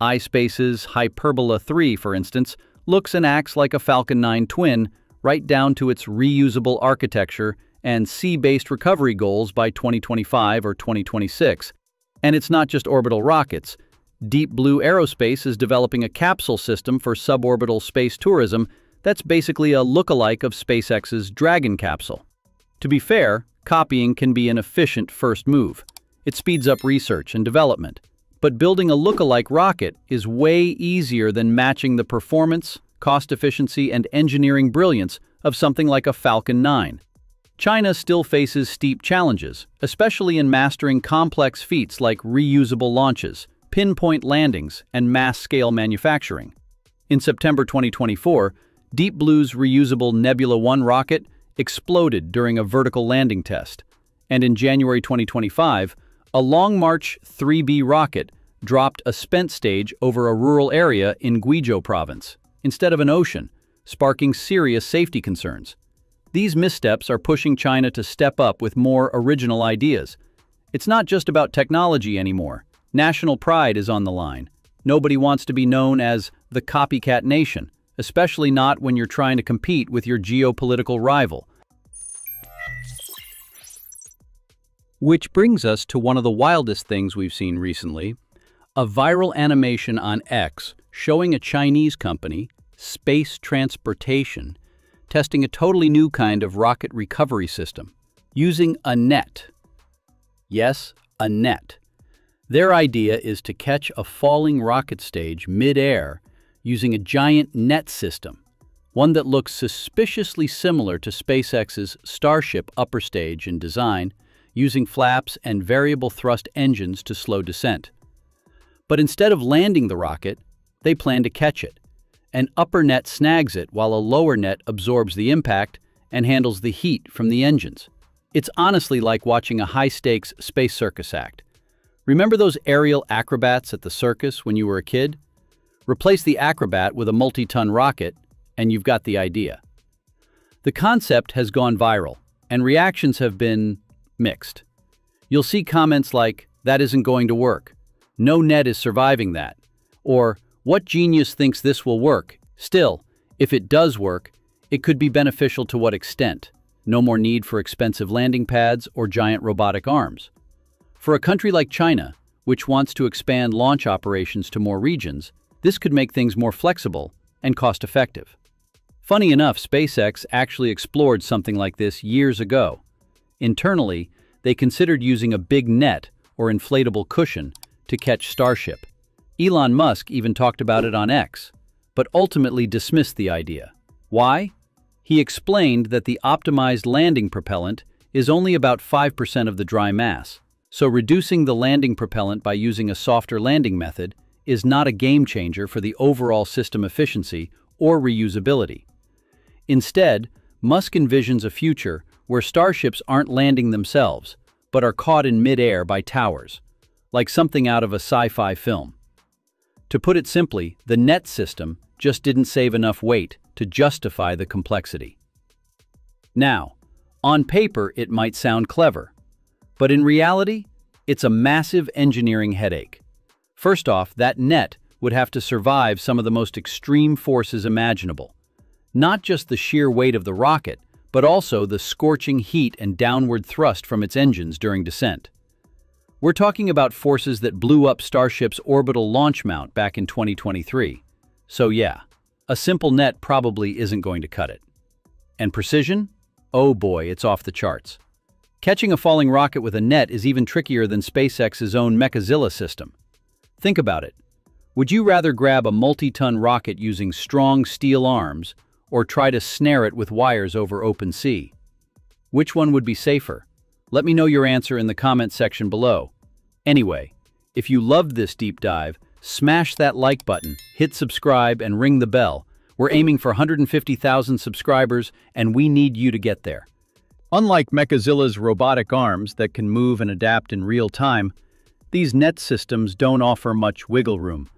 iSpace's Hyperbola 3, for instance, looks and acts like a Falcon 9 twin, right down to its reusable architecture and sea-based recovery goals by 2025 or 2026. And it's not just orbital rockets. Deep Blue Aerospace is developing a capsule system for suborbital space tourism that's basically a lookalike of SpaceX's Dragon capsule. To be fair, copying can be an efficient first move. It speeds up research and development. But building a lookalike rocket is way easier than matching the performance, cost efficiency, and engineering brilliance of something like a Falcon 9. China still faces steep challenges, especially in mastering complex feats like reusable launches, pinpoint landings, and mass-scale manufacturing. In September 2024, Deep Blue's reusable Nebula 1 rocket exploded during a vertical landing test. And in January 2025, a Long March 3B rocket dropped a spent stage over a rural area in Guizhou province, instead of an ocean, sparking serious safety concerns. These missteps are pushing China to step up with more original ideas. It's not just about technology anymore. National pride is on the line. Nobody wants to be known as the copycat nation, especially not when you're trying to compete with your geopolitical rival. Which brings us to one of the wildest things we've seen recently, A viral animation on X showing a Chinese company, Space Transportation, testing a totally new kind of rocket recovery system, using a net. Yes, a net. Their idea is to catch a falling rocket stage mid-air using a giant net system, one that looks suspiciously similar to SpaceX's Starship upper stage in design, using flaps and variable thrust engines to slow descent. But instead of landing the rocket, they plan to catch it. An upper net snags it while a lower net absorbs the impact and handles the heat from the engines. It's honestly like watching a high-stakes space circus act. Remember those aerial acrobats at the circus when you were a kid? Replace the acrobat with a multi-ton rocket, and you've got the idea. The concept has gone viral, and reactions have been mixed. You'll see comments like, "That isn't going to work," "No net is surviving that," or "What genius thinks this will work?" Still, if it does work, it could be beneficial to what extent? No more need for expensive landing pads or giant robotic arms. For a country like China, which wants to expand launch operations to more regions, this could make things more flexible and cost-effective. Funny enough, SpaceX actually explored something like this years ago. Internally, they considered using a big net or inflatable cushion to catch Starship. Elon Musk even talked about it on X, but ultimately dismissed the idea. Why? He explained that the optimized landing propellant is only about 5% of the dry mass, so reducing the landing propellant by using a softer landing method is not a game changer for the overall system efficiency or reusability. Instead, Musk envisions a future where Starships aren't landing themselves, but are caught in mid-air by towers, like something out of a sci-fi film. To put it simply, the net system just didn't save enough weight to justify the complexity. Now, on paper it might sound clever, but in reality, it's a massive engineering headache. First off, that net would have to survive some of the most extreme forces imaginable. Not just the sheer weight of the rocket, but also the scorching heat and downward thrust from its engines during descent. We're talking about forces that blew up Starship's orbital launch mount back in 2023. So yeah, a simple net probably isn't going to cut it. And precision? Oh boy, it's off the charts. Catching a falling rocket with a net is even trickier than SpaceX's own Mechazilla system. Think about it. Would you rather grab a multi-ton rocket using strong steel arms or try to snare it with wires over open sea? Which one would be safer? Let me know your answer in the comment section below. Anyway, if you loved this deep dive, smash that like button, hit subscribe, and ring the bell. We're aiming for 150,000 subscribers, and we need you to get there. Unlike Mechazilla's robotic arms that can move and adapt in real time, these net systems don't offer much wiggle room.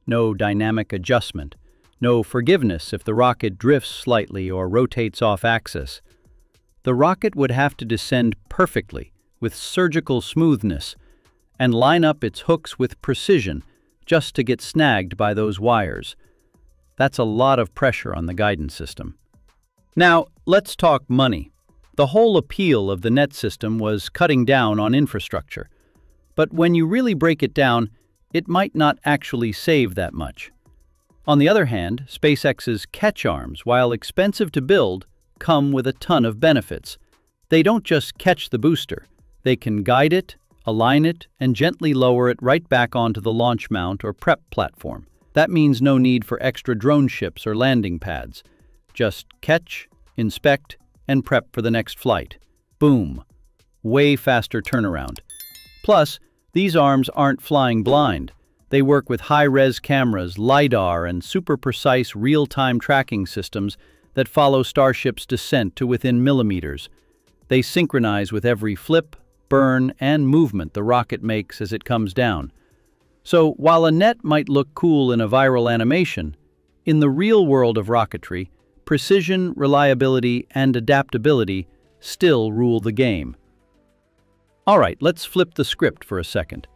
No dynamic adjustment, no forgiveness if the rocket drifts slightly or rotates off axis. The rocket would have to descend perfectly, with surgical smoothness, and line up its hooks with precision just to get snagged by those wires. That's a lot of pressure on the guidance system. Now, let's talk money. The whole appeal of the net system was cutting down on infrastructure. But when you really break it down, it might not actually save that much. On the other hand, SpaceX's catch arms, while expensive to build, come with a ton of benefits. They don't just catch the booster. They can guide it, align it, and gently lower it right back onto the launch mount or prep platform. That means no need for extra drone ships or landing pads. Just catch, inspect, and prep for the next flight. Boom. Way faster turnaround. Plus, these arms aren't flying blind. They work with high-res cameras, LiDAR, and super-precise real-time tracking systems that follow Starship's descent to within millimeters. They synchronize with every flip, burn, and movement the rocket makes as it comes down. So, while a net might look cool in a viral animation, in the real world of rocketry, precision, reliability, and adaptability still rule the game. All right, let's flip the script for a second.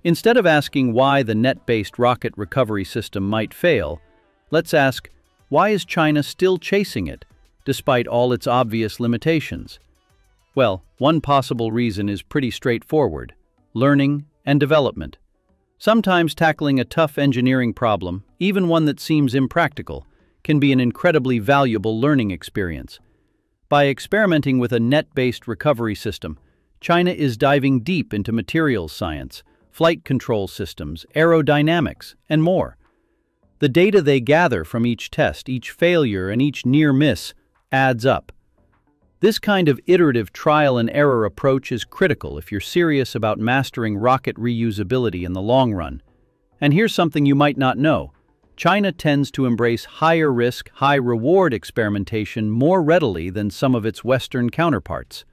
Instead of asking why the net-based rocket recovery system might fail, let's ask, why is China still chasing it, despite all its obvious limitations? Well, one possible reason is pretty straightforward: learning and development. Sometimes tackling a tough engineering problem, even one that seems impractical, can be an incredibly valuable learning experience. By experimenting with a net-based recovery system, China is diving deep into materials science, flight control systems, aerodynamics, and more. The data they gather from each test, each failure, and each near miss adds up. This kind of iterative trial and error approach is critical if you're serious about mastering rocket reusability in the long run. And here's something you might not know. China tends to embrace higher risk, high reward experimentation more readily than some of its Western counterparts.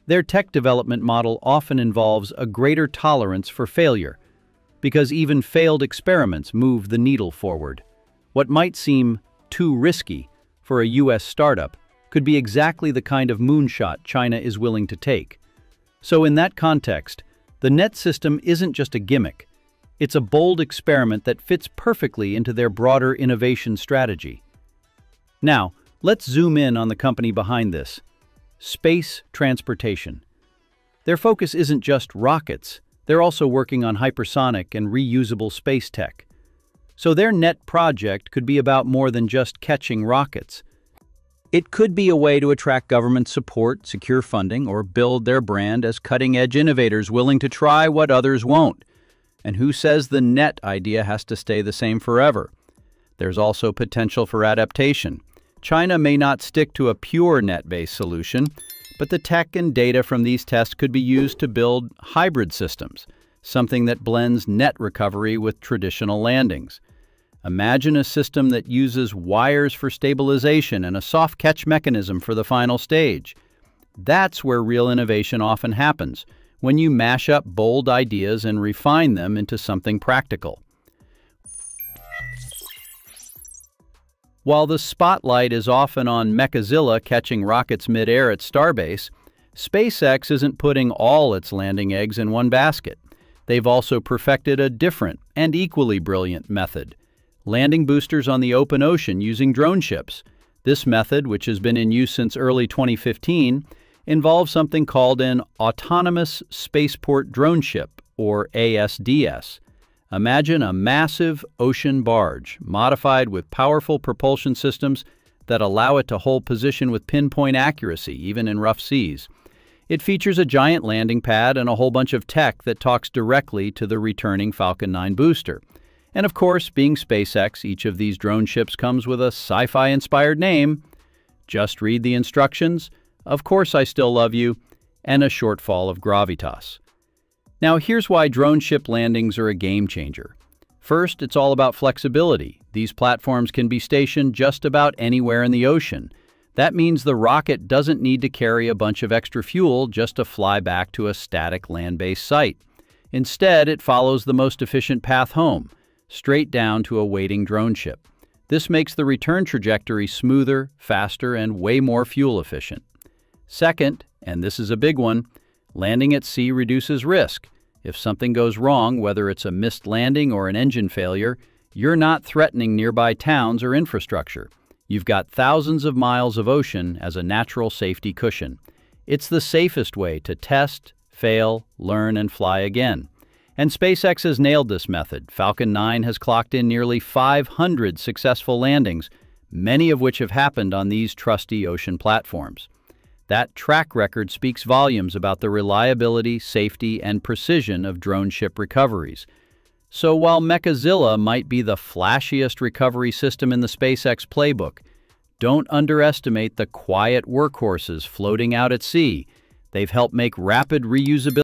Their tech development model often involves a greater tolerance for failure, because even failed experiments move the needle forward. What might seem too risky for a US startup could be exactly the kind of moonshot China is willing to take. So in that context, the net system isn't just a gimmick. It's a bold experiment that fits perfectly into their broader innovation strategy. Now, let's zoom in on the company behind this: space transportation. Their focus isn't just rockets, they're also working on hypersonic and reusable space tech. So their net project could be about more than just catching rockets. It could be a way to attract government support, secure funding, or build their brand as cutting-edge innovators willing to try what others won't. And who says the net idea has to stay the same forever? There's also potential for adaptation. China may not stick to a pure net-based solution, but the tech and data from these tests could be used to build hybrid systems, something that blends net recovery with traditional landings. Imagine a system that uses wires for stabilization and a soft catch mechanism for the final stage. That's where real innovation often happens, when you mash up bold ideas and refine them into something practical. While the spotlight is often on Mechazilla catching rockets mid-air at Starbase, SpaceX isn't putting all its landing eggs in one basket. They've also perfected a different and equally brilliant method: landing boosters on the open ocean using drone ships. This method, which has been in use since early 2015, involves something called an autonomous spaceport drone ship, or ASDS. Imagine a massive ocean barge, modified with powerful propulsion systems that allow it to hold position with pinpoint accuracy, even in rough seas. It features a giant landing pad and a whole bunch of tech that talks directly to the returning Falcon 9 booster. And of course, being SpaceX, each of these drone ships comes with a sci-fi-inspired name. Just read the instructions, "Of course I still love you," and a shortfall of gravitas. Now here's why drone ship landings are a game changer. First, it's all about flexibility. These platforms can be stationed just about anywhere in the ocean. That means the rocket doesn't need to carry a bunch of extra fuel just to fly back to a static land-based site. Instead, it follows the most efficient path home, straight down to a waiting drone ship. This makes the return trajectory smoother, faster, and way more fuel efficient. Second, and this is a big one, landing at sea reduces risk. If something goes wrong, whether it's a missed landing or an engine failure, you're not threatening nearby towns or infrastructure. You've got thousands of miles of ocean as a natural safety cushion. It's the safest way to test, fail, learn, and fly again. And SpaceX has nailed this method. Falcon 9 has clocked in nearly 500 successful landings, many of which have happened on these trusty ocean platforms. That track record speaks volumes about the reliability, safety, and precision of drone ship recoveries. So while Mechazilla might be the flashiest recovery system in the SpaceX playbook, don't underestimate the quiet workhorses floating out at sea. They've helped make rapid reusability